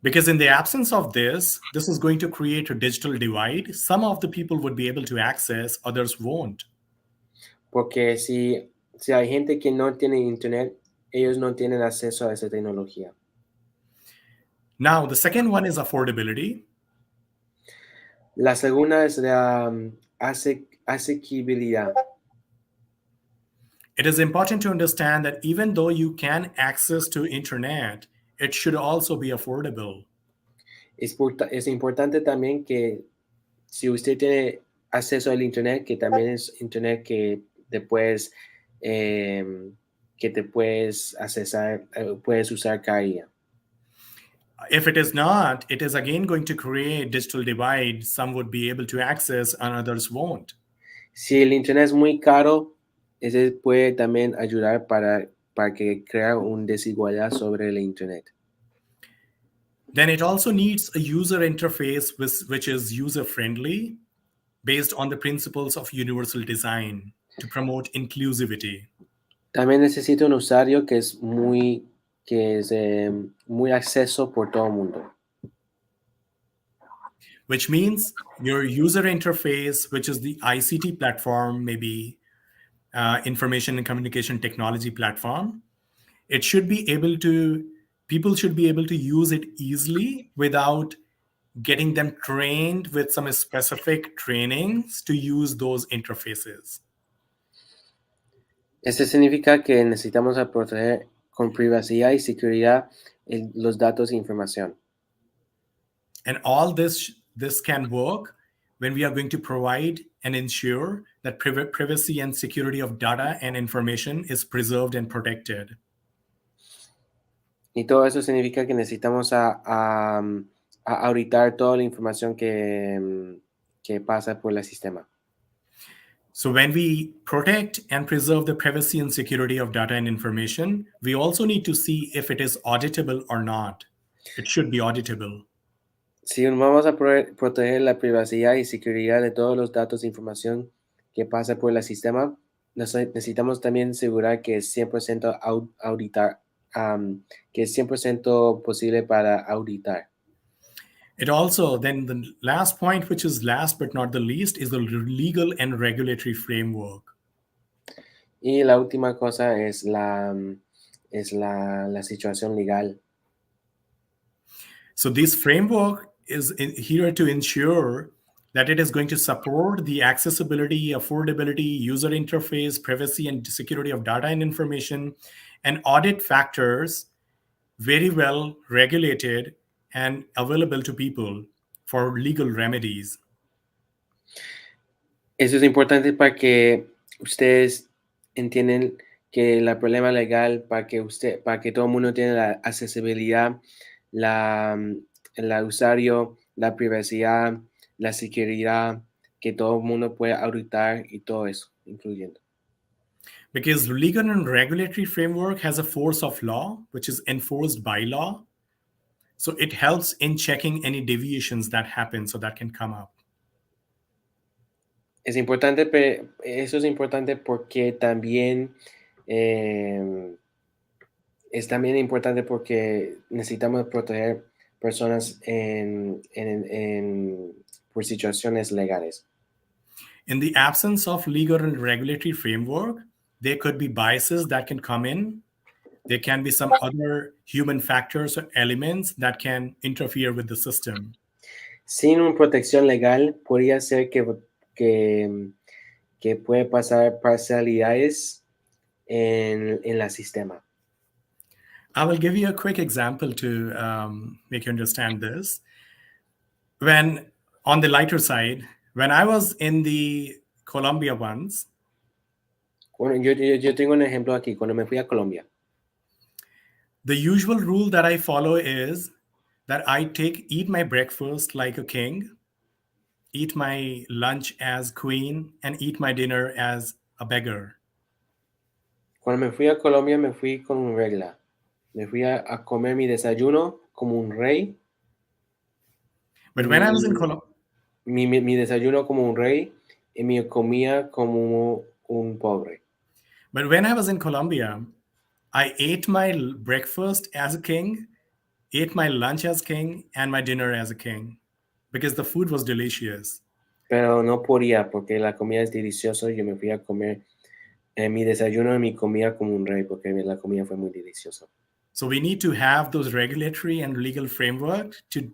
Because in the absence of this is going to create a digital divide. Some of the people would be able to access, others won't. Porque si hay gente que no tiene internet, ellos no tienen acceso a esa tecnología. Now, the second one is affordability. La segunda es la asequibilidad. It is important to understand that even though you can access to internet, it should also be affordable. Es importante también que si usted tiene acceso al internet, que también es internet que después que te puedes accesar, puedes usar cada día. If it is not, it is again going to create digital divide. Some would be able to access and others won't. Si el internet es muy caro, ese puede también ayudar para que crea una desigualdad sobre el internet. Then it also needs a user interface which is user-friendly, based on the principles of universal design to promote inclusivity. También necesita un usuario que es muy acceso por todo el mundo. Which means your user interface, which is the ICT platform, maybe information and communication technology platform, it should be able to, people should be able to use it easily without getting them trained with some specific trainings to use those interfaces. Esto significa que necesitamos proteger con privacidad y seguridad los datos e información. And all this can work when we are going to provide and ensure that privacy and security of data and information is preserved and protected. Y todo eso significa que necesitamos auditar toda la información que pasa por el sistema. So when we protect and preserve the privacy and security of data and information, we also need to see if it is auditable or not. It should be auditable. Si vamos a proteger la privacidad y seguridad de todos los datos e información que pasa por el sistema, necesitamos también asegurar que es 100% auditar, que es 100% posible para auditar. It also, then the last point, which is last but not the least, is the legal and regulatory framework. Y la última cosa es la situación legal. So this framework is here to ensure that it is going to support the accessibility, affordability, user interface, privacy, and security of data and information, and audit factors very well regulated and available to people for legal remedies. Eso es importante para que ustedes entiendan que el problema legal, para que todo el mundo tenga la accesibilidad, el usuario, la privacidad, la seguridad, que todo el mundo pueda auditar y todo eso, incluyendo. Because legal and regulatory framework has a force of law, which is enforced by law. So it helps in checking any deviations that happen, so that can come up. Eso es importante porque también es también importante porque necesitamos proteger personas por situaciones legales. In the absence of legal and regulatory framework, there could be biases that can come in. There can be some other human factors or elements that can interfere with the system. Sin una protección legal, podría ser que puede pasar parcialidades en el sistema. I will give you a quick example to make you understand this. When, on the lighter side, when I was in the Colombia once, Bueno, yo tengo un ejemplo aquí. Cuando me fui a Colombia, the usual rule that I follow is that I eat my breakfast like a king, eat my lunch as queen, and eat my dinner as a beggar. cuando me fui a Colombia, me fui con una regla. Me fui a comer mi desayuno como un rey. But when I was in Colombia, mi desayuno como un rey y mi comida como un pobre. But when I was in Colombia, I ate my breakfast as a king, ate my lunch as king, and my dinner as a king, because the food was delicious. Pero no podía porque la comida es deliciosa. Yo me fui a comer mi desayuno y mi comida como un rey porque la comida fue muy deliciosa. So we need to have those regulatory and legal framework to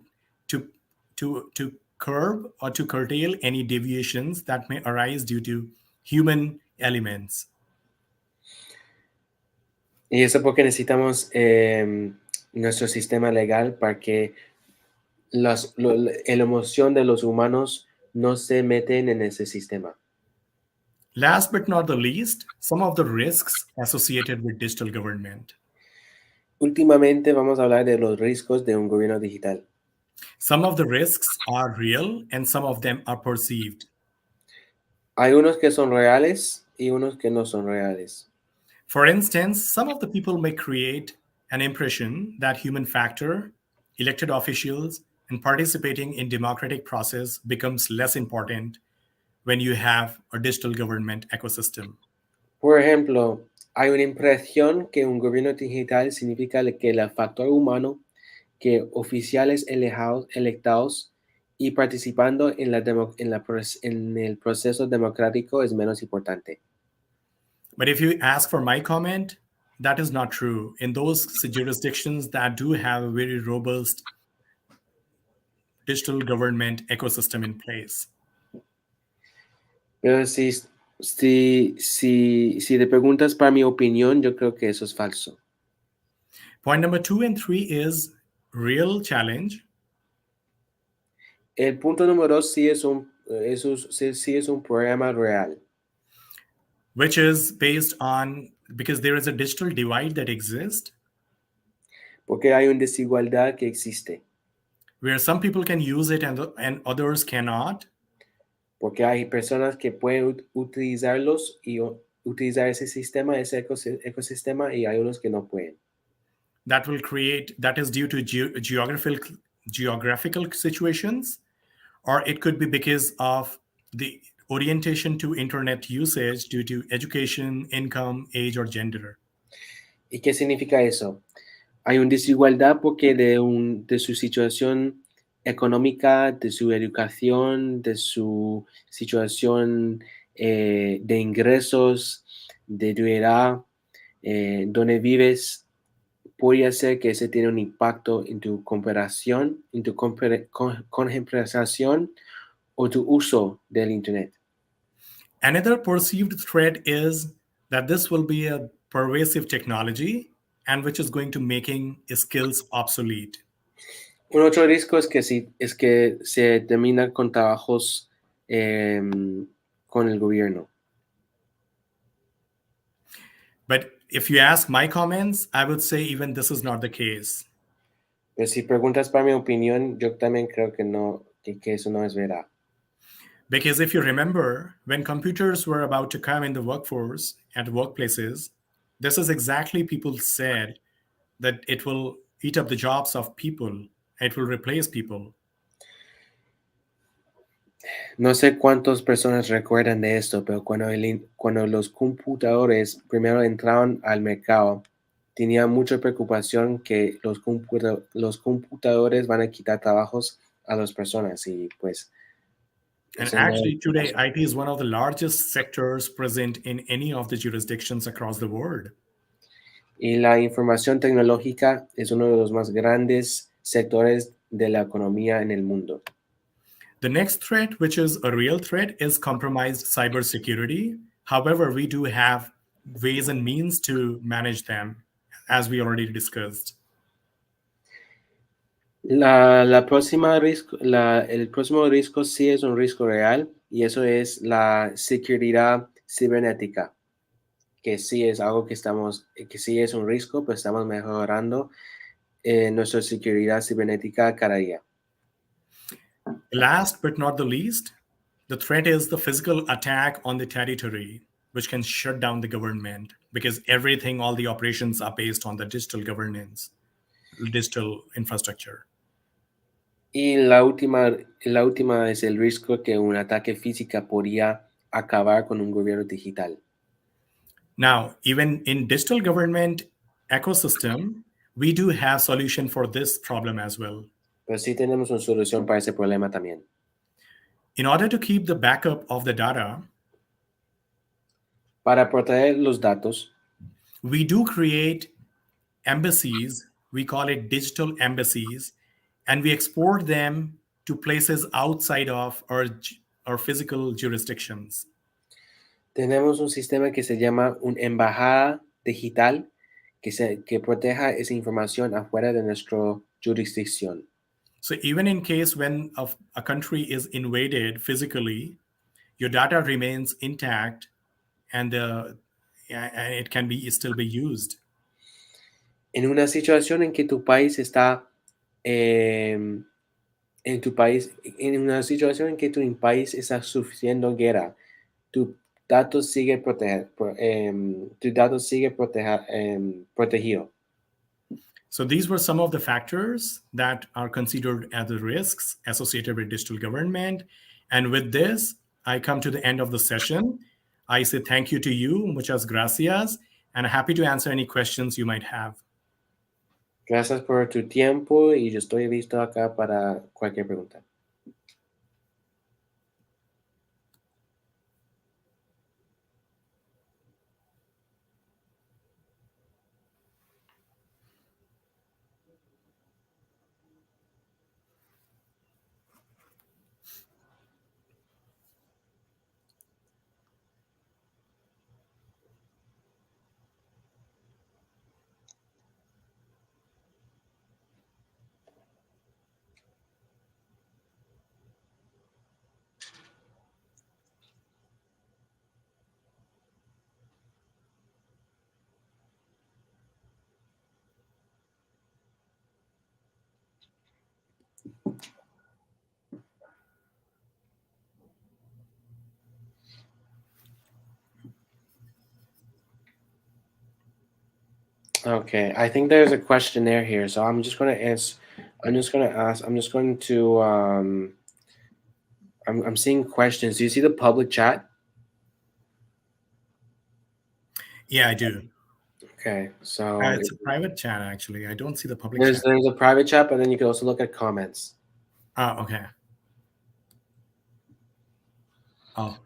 curb or to curtail any deviations that may arise due to human elements. Y eso porque necesitamos nuestro sistema legal para que la emoción de los humanos no se meten en ese sistema. Last but not the least, some of the risks associated with digital government. Últimamente vamos a hablar de los riesgos de un gobierno digital. Some of the risks are real and some of them are perceived. Hay unos que son reales y unos que no son reales. For instance, some of the people may create an impression that human factor, elected officials, and participating in democratic process becomes less important when you have a digital government ecosystem. Por ejemplo, hay una impresión que un gobierno digital significa que el factor humano, que oficiales electados y participando en el proceso democrático es menos importante. But if you ask for my comment, that is not true. In those jurisdictions that do have a very robust digital government ecosystem in place. Pero si te preguntas para mi opinión, yo creo que eso es falso. Point number 2 and 3 is real challenge. El punto número 2 sí es un problema real. Which is based on, because there is a digital divide that exists. Porque hay una desigualdad que existe. Where some people can use it and others cannot. Porque hay personas que pueden utilizarlos y utilizar ese sistema, ese ecosistema, y hay unos que no pueden. That is due to geographical situations, or it could be because of the orientation to internet usage due to education, income, age, or gender. ¿Y qué significa eso? Hay una desigualdad porque de su situación económica, de su educación, de su situación de ingresos, de tu edad, donde vives, puede ser que ese tiene un impacto en tu comparación, en tu contemplación o tu uso del Internet. Another perceived threat is that this will be a pervasive technology and which is going to making skills obsolete. Un otro riesgo es que se termina con trabajos con el gobierno. But if you ask my comments, I would say even this is not the case. Pero si preguntas para mi opinión, yo también creo que no, que eso no es verdad. Because if you remember, when computers were about to come in the workforce at workplaces, this is exactly people said that it will eat up the jobs of people. It will replace people. No sé cuántas personas recuerdan de esto, pero cuando los computadores primero entraron al mercado, tenía mucha preocupación que los computadores van a quitar trabajos a las personas y pues... And actually today, IT is one of the largest sectors present in any of the jurisdictions across the world. Y la información tecnológica es uno de los más grandes sectores de la economía en el mundo. The next threat, which is a real threat, is compromised cybersecurity. However, we do have ways and means to manage them, as we already discussed. El próximo riesgo sí es un riesgo real y eso es la seguridad cibernética, que sí es algo que sí es un riesgo, pero estamos mejorando nuestra seguridad cibernética cada día. Last but not the least, the threat is the physical attack on the territory, which can shut down the government because everything, all the operations are based on the digital governance, digital infrastructure. Y la última es el riesgo que un ataque físico podría acabar con un gobierno digital. Now, even in digital government ecosystem, we do have solution for this problem as well. Pero sí tenemos una solución para ese problema también. In order to keep the backup of the data, para proteger los datos, we do create embassies. We call it digital embassies, and we export them to places outside of our physical jurisdictions. Tenemos un sistema que se llama una embajada digital que proteja esa información afuera de nuestra jurisdicción. So even in case when a country is invaded physically, your data remains intact and it can still be used. En una situación en que tu país está, en una situación en que tu país está sufriendo guerra, tu datos sigue protegido. So these were some of the factors that are considered as the risks associated with digital government. And with this, I come to the end of the session. I say thank you to you, muchas gracias, and happy to answer any questions you might have. Gracias por tu tiempo y yo estoy listo acá para cualquier pregunta. Okay, I think there's a questionnaire here, so I'm just going to ask. I'm seeing questions. Do you see the public chat? Yeah, I do. Okay, so It's a private chat, actually. I don't see the public there's chat. a private chat, but then you can also look at comments. Oh, okay. Oh,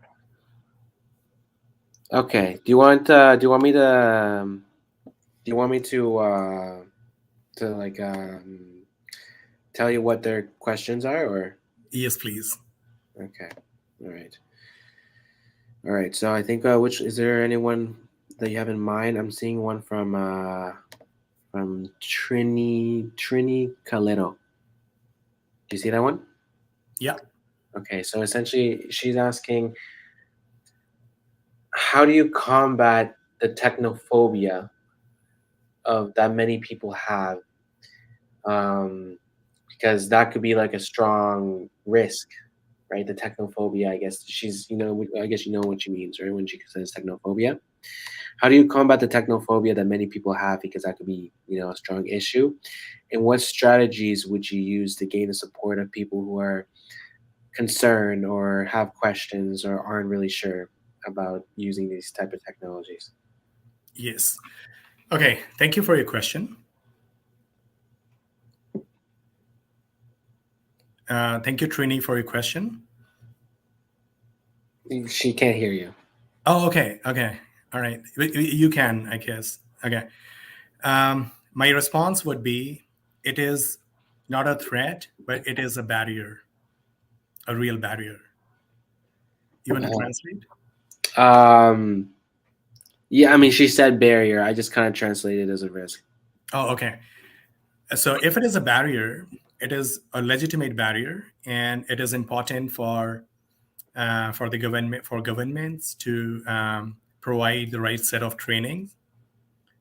Okay. Do you want me to like tell you what their questions are, or? yes, please. Okay. All right. So I think which is there anyone that you have in mind? I'm seeing one from Trini Calero. Do you see that one? Yeah. Okay. So essentially, she's asking, how do you combat the technophobia of that many people have? Because that could be like a strong risk, right? The technophobia, I guess I guess you know what she means, right? When she says technophobia. How do you combat the technophobia that many people have? Because that could be, a strong issue. And what strategies would you use to gain the support of people who are concerned or have questions or aren't really sure about using these type of technologies? Yes. Okay. Thank you for your question. Thank you, Trini, for your question. She can't hear you. Oh, okay. Okay. All right. You can, I guess. Okay. My response would be, it is not a threat, but it is a barrier, a real barrier. You want to translate? Yeah, I mean, she said barrier. I just kind of translated as a risk. Oh, okay. So if it is a barrier, it is a legitimate barrier, and it is important for the governments to provide the right set of training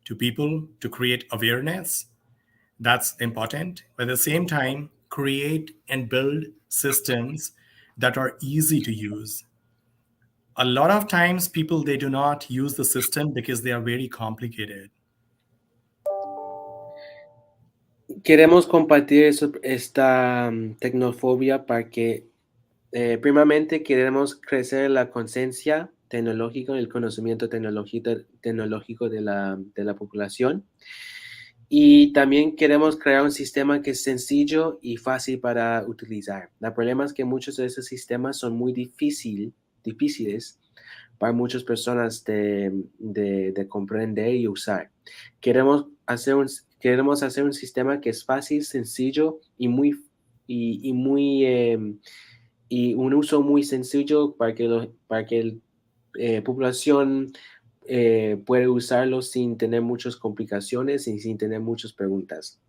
to people to create awareness. That's important. But at the same time, create and build systems that are easy to use. A lot of times people, they do not use the system because they are very complicated. Queremos compartir esta tecnofobia para que, primeramente, queremos crecer la conciencia tecnológica, el conocimiento tecnológico de la población. Y también queremos crear un sistema que es sencillo y fácil para utilizar. El problema es que muchos de esos sistemas son muy difíciles para muchas personas de comprender y usar. Queremos hacer un sistema que es fácil, sencillo y un uso muy sencillo para que la población puede usarlo sin tener muchas complicaciones y sin tener muchas preguntas.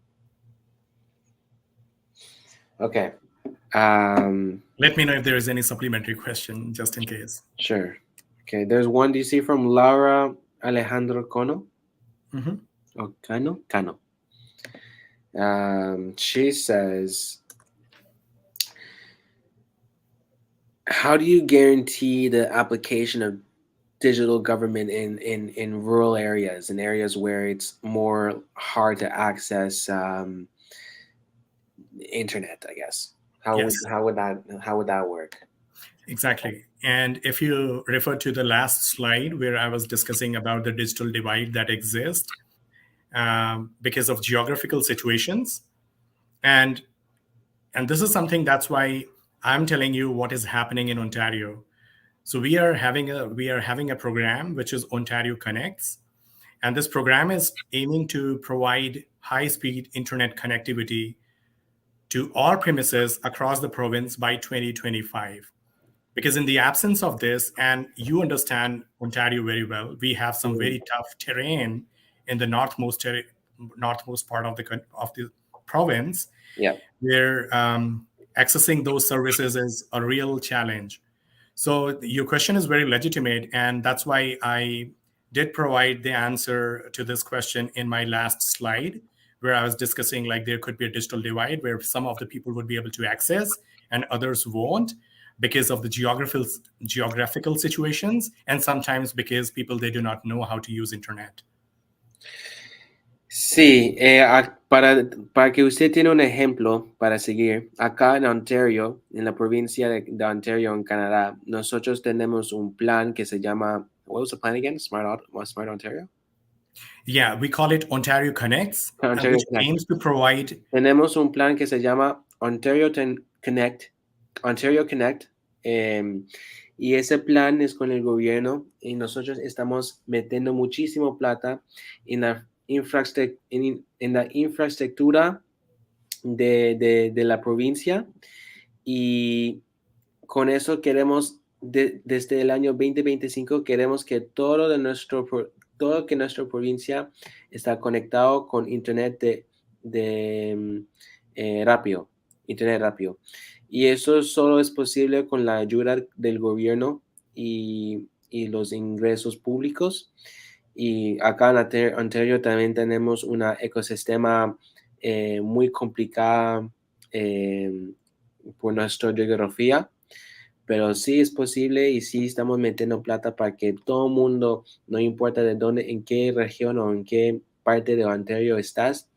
Okay. Let me know if there is any supplementary question, just in case. Sure. Okay, there's one DC from Laura Alejandro Cono. Mhm. Oh, Cano. She says, how do you guarantee the application of digital government in rural areas, in areas where it's more hard to access internet, I guess? Yes, How would that work? exactly. And if you refer to the last slide where I was discussing about the digital divide that exists because of geographical situations, and and this is something that's why I'm telling you what is happening in Ontario. So we are having a program which is Ontario Connects, and this program is aiming to provide high-speed internet connectivity to all premises across the province by 2025. Because in the absence of this, and you understand Ontario very well, we have some Mhm. very tough terrain in the northmost part of the province, Yeah. where accessing those services is a real challenge. So your question is very legitimate, and that's why I did provide the answer to this question in my last slide, where I was discussing like there could be a digital divide where some of the people would be able to access and others won't because of the geographical situations, and sometimes because people they do not know how to use internet. Sí, para que usted tiene un ejemplo para seguir, acá en Ontario, en la provincia de Ontario, en Canadá, nosotros tenemos un plan que se llama, what was the plan again? Smart Ontario? Yeah, we call it Ontario Connects, Ontario which Connect. aims to provide. Tenemos un plan que se llama Connect, Ontario Connect, y ese plan es con el gobierno y nosotros estamos metiendo muchísimo plata en la infraestructura de la provincia, y con eso queremos, desde el año 2025, queremos que todo que nuestra provincia está conectado con internet rápido, internet rápido. Y eso solo es posible con la ayuda del gobierno y los ingresos públicos. Y acá en Ontario también tenemos un ecosistema muy complicado por nuestra geografía, pero sí es posible y sí estamos metiendo plata para que todo el mundo, no importa de dónde, en qué región o en qué parte de Ontario estás,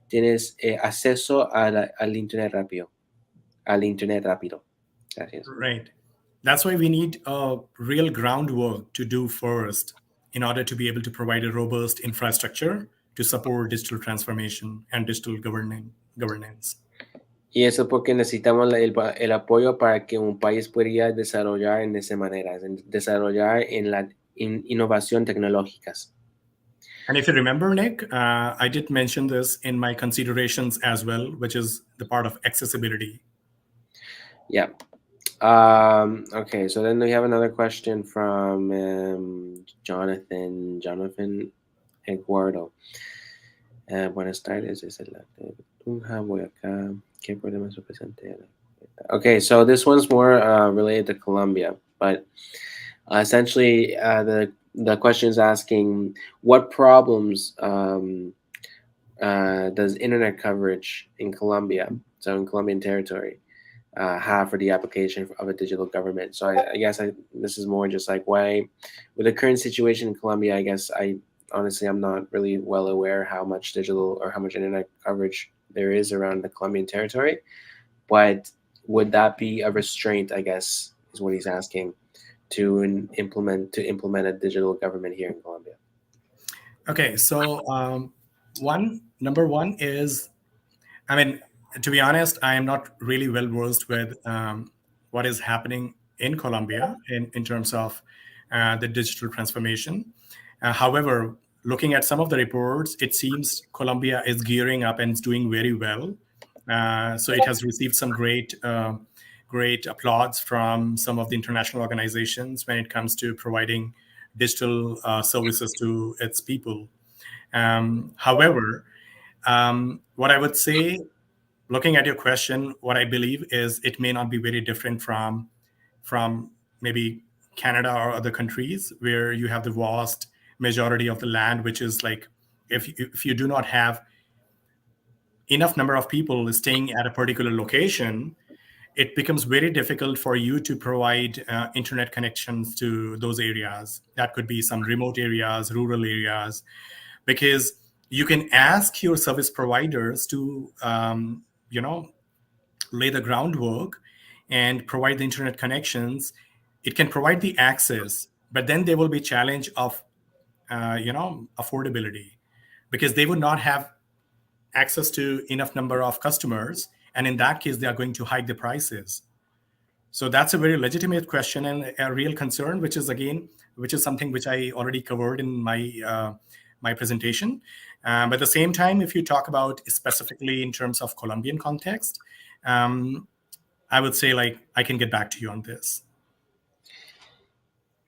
tienes acceso al internet rápido, al internet rápido. Gracias. Right. That's why we need a real groundwork to do first in order to be able to provide a robust infrastructure to support digital transformation and digital governance. Y eso porque necesitamos el apoyo para que un país pueda desarrollar en esa manera, desarrollar en la innovación tecnológicas. And if you remember, Nick, I did mention this in my considerations as well, which is the part of accessibility. Yeah. Okay, so then we have another question from Jonathan Eduardo. Buenas tardes, es el voy acá. ¿Qué problemas representa? Okay, so this one's more related to Colombia, but essentially the question is asking what problems does internet coverage in Colombia, so in Colombian territory, have for the application of a digital government. So I guess this is more just like why, with the current situation in Colombia, I guess honestly I'm not really well aware how much digital or how much internet coverage there is around the Colombian territory, but would that be a restraint, I guess, is what he's asking, to implement a digital government here in Colombia? Okay, so number one is, I mean, to be honest, I am not really well versed with what is happening in Colombia in terms of the digital transformation. However, looking at some of the reports, it seems Colombia is gearing up and is doing very well. So it has received some great applause from some of the international organizations when it comes to providing digital services to its people. However, what I would say, looking at your question, what I believe is it may not be very different from maybe Canada or other countries where you have the vast majority of the land, which is like if you do not have enough number of people staying at a particular location, it becomes very difficult for you to provide internet connections to those areas. That could be some remote areas, rural areas, because you can ask your service providers to, lay the groundwork and provide the internet connections. It can provide the access, but then there will be challenge of, affordability, because they would not have access to enough number of customers, and in that case they are going to hike the prices. So that's a very legitimate question and a real concern, which is something which I already covered in my presentation. But at the same time, if you talk about specifically in terms of Colombian context, I would say like I can get back to you on this.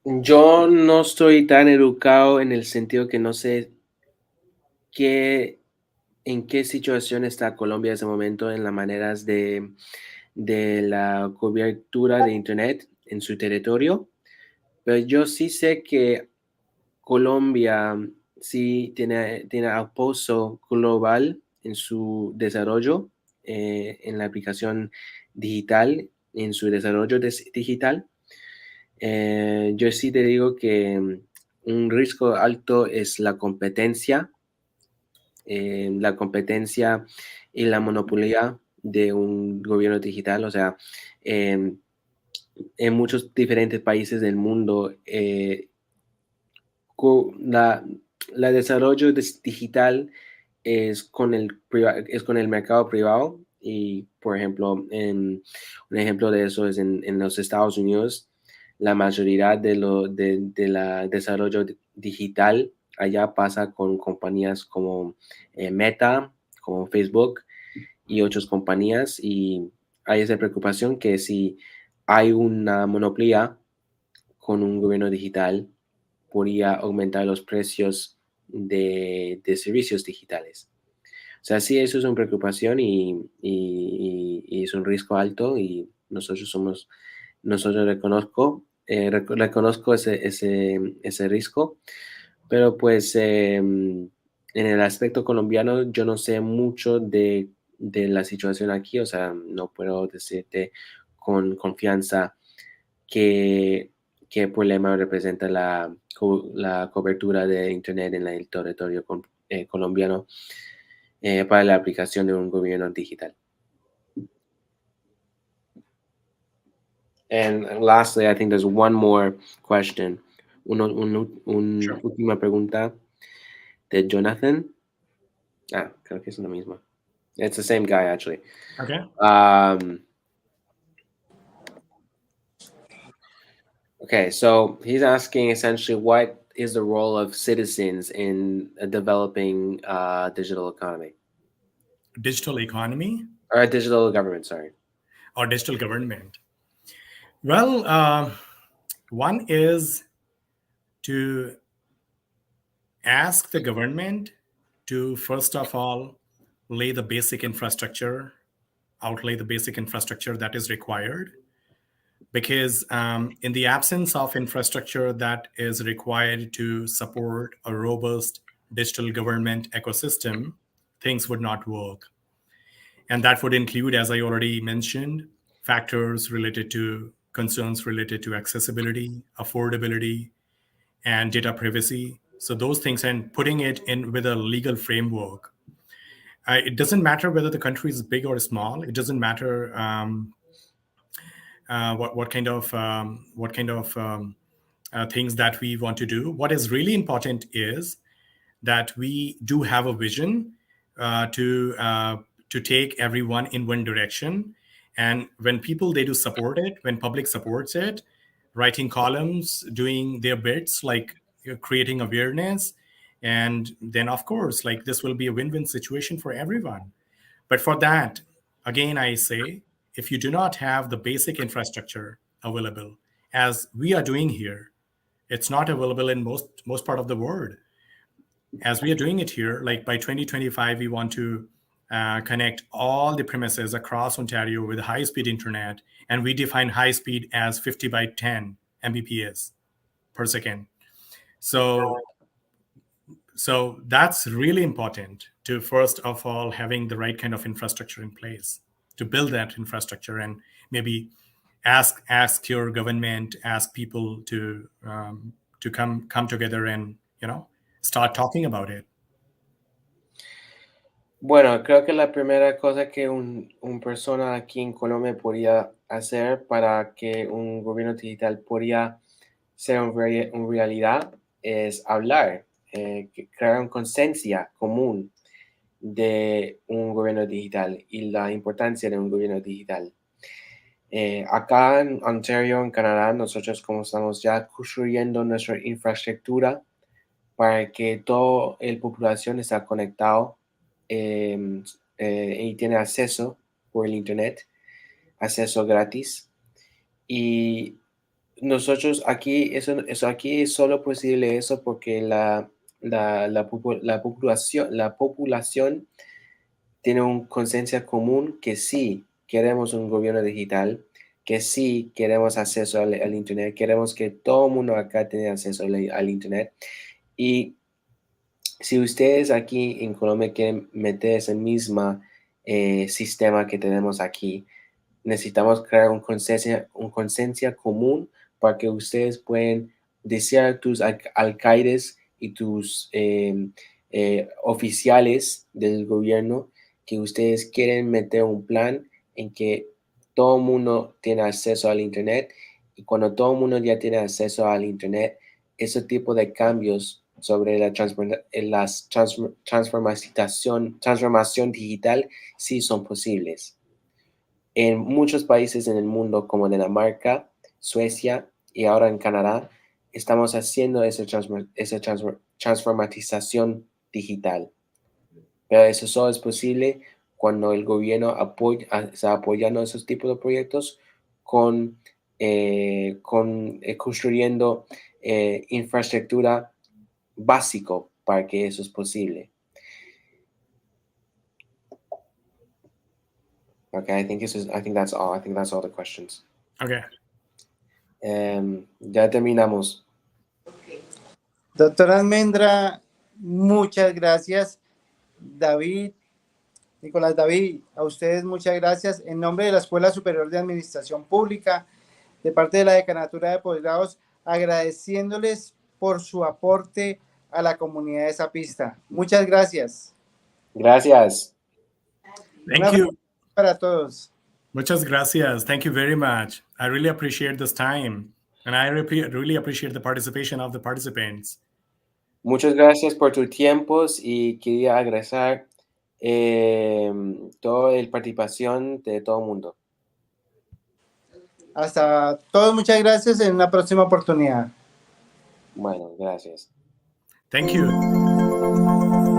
Yo no estoy tan educado en el sentido que no sé en qué situación está Colombia en ese momento en las maneras de la cobertura de Internet en su territorio, pero yo sí sé que Colombia sí tiene apoyo global en su desarrollo, en la aplicación digital, en su desarrollo digital. Yo sí te digo que un riesgo alto es la competencia y la monopolio de un gobierno digital. O sea, en muchos diferentes países del mundo, la desarrollo digital es con el mercado privado. Y, por ejemplo, un ejemplo de eso es en los Estados Unidos. La mayoría de la desarrollo digital allá pasa con compañías como Meta, como Facebook y otras compañías, y hay esa preocupación que si hay una monopolio con un gobierno digital, podría aumentar los precios de servicios digitales. O sea, sí, eso es una preocupación y es un riesgo alto, y nosotros reconozco ese riesgo, pero pues en el aspecto colombiano yo no sé mucho de la situación aquí. O sea, no puedo decirte con confianza qué problema representa la cobertura de Internet en el territorio colombiano para la aplicación de un gobierno digital. And lastly, I think there's one more question. Sure. Última pregunta de Jonathan. Creo que es la misma. It's the same guy, actually. Okay. Okay, so he's asking essentially what is the role of citizens in a developing digital economy? Digital economy? Or digital government, sorry. Or digital government. Well, one is to ask the government to, first of all, outlay the basic infrastructure that is required. Because in the absence of infrastructure that is required to support a robust digital government ecosystem, things would not work. And that would include, as I already mentioned, factors related to concerns related to accessibility, affordability, and data privacy. So those things, and putting it in with a legal framework. It doesn't matter whether the country is big or small. It doesn't matter what kind of things that we want to do. What is really important is that we do have a vision to take everyone in one direction. And when people, they do support it, when public supports it, writing columns, doing their bits, like creating awareness, and then of course, like this will be a win-win situation for everyone. But for that, again, I say, if you do not have the basic infrastructure available, as we are doing here, it's not available in most part of the world. As we are doing it here, like by 2025, we want to connect all the premises across Ontario with high-speed internet, and we define high speed as 50 by 10 Mbps per second. So that's really important to, first of all, having the right kind of infrastructure in place to build that infrastructure, and maybe ask your government, ask people to come together and start talking about it. Bueno, creo que la primera cosa que un persona aquí en Colombia podría hacer para que un gobierno digital podría ser una realidad es hablar, crear una conciencia común de un gobierno digital y la importancia de un gobierno digital. Acá en Ontario, en Canadá, nosotros como estamos ya construyendo nuestra infraestructura para que toda la población esté conectado y tiene acceso por el internet, acceso gratis. Y nosotros aquí, eso aquí es solo posible eso porque la población tiene una conciencia común que sí queremos un gobierno digital, que sí queremos acceso al internet, queremos que todo el mundo acá tenga acceso al internet. Y si ustedes aquí en Colombia quieren meter ese mismo sistema que tenemos aquí, necesitamos crear una conciencia común para que ustedes puedan decir a tus alcaldes y tus oficiales del gobierno que ustedes quieren meter un plan en que todo el mundo tiene acceso al internet, y cuando todo el mundo ya tiene acceso al internet, ese tipo de cambios sobre la transformación digital sí son posibles. En muchos países en el mundo como Dinamarca, Suecia y ahora en Canadá, estamos haciendo esa transformación digital. Pero eso solo es posible cuando el gobierno está apoyando esos tipos de proyectos construyendo infraestructura básico para que eso es posible. Okay, I think that's all. I think that's all the questions. Okay. Ya terminamos. Doctora Almendra, muchas gracias. Nicolás David, a ustedes muchas gracias. En nombre de la Escuela Superior de Administración Pública, de parte de la Decanatura de Posgrados, agradeciéndoles por su aporte a la comunidad de Zapista. Muchas gracias. Gracias. Thank you. Para todos. Muchas gracias. Thank you very much. I really appreciate this time, and I really appreciate the participation of the participants. Muchas gracias por tus tiempos y quería agradecer toda la participación de todo el mundo. Hasta todos, muchas gracias. En una próxima oportunidad. Bueno, gracias. Thank you.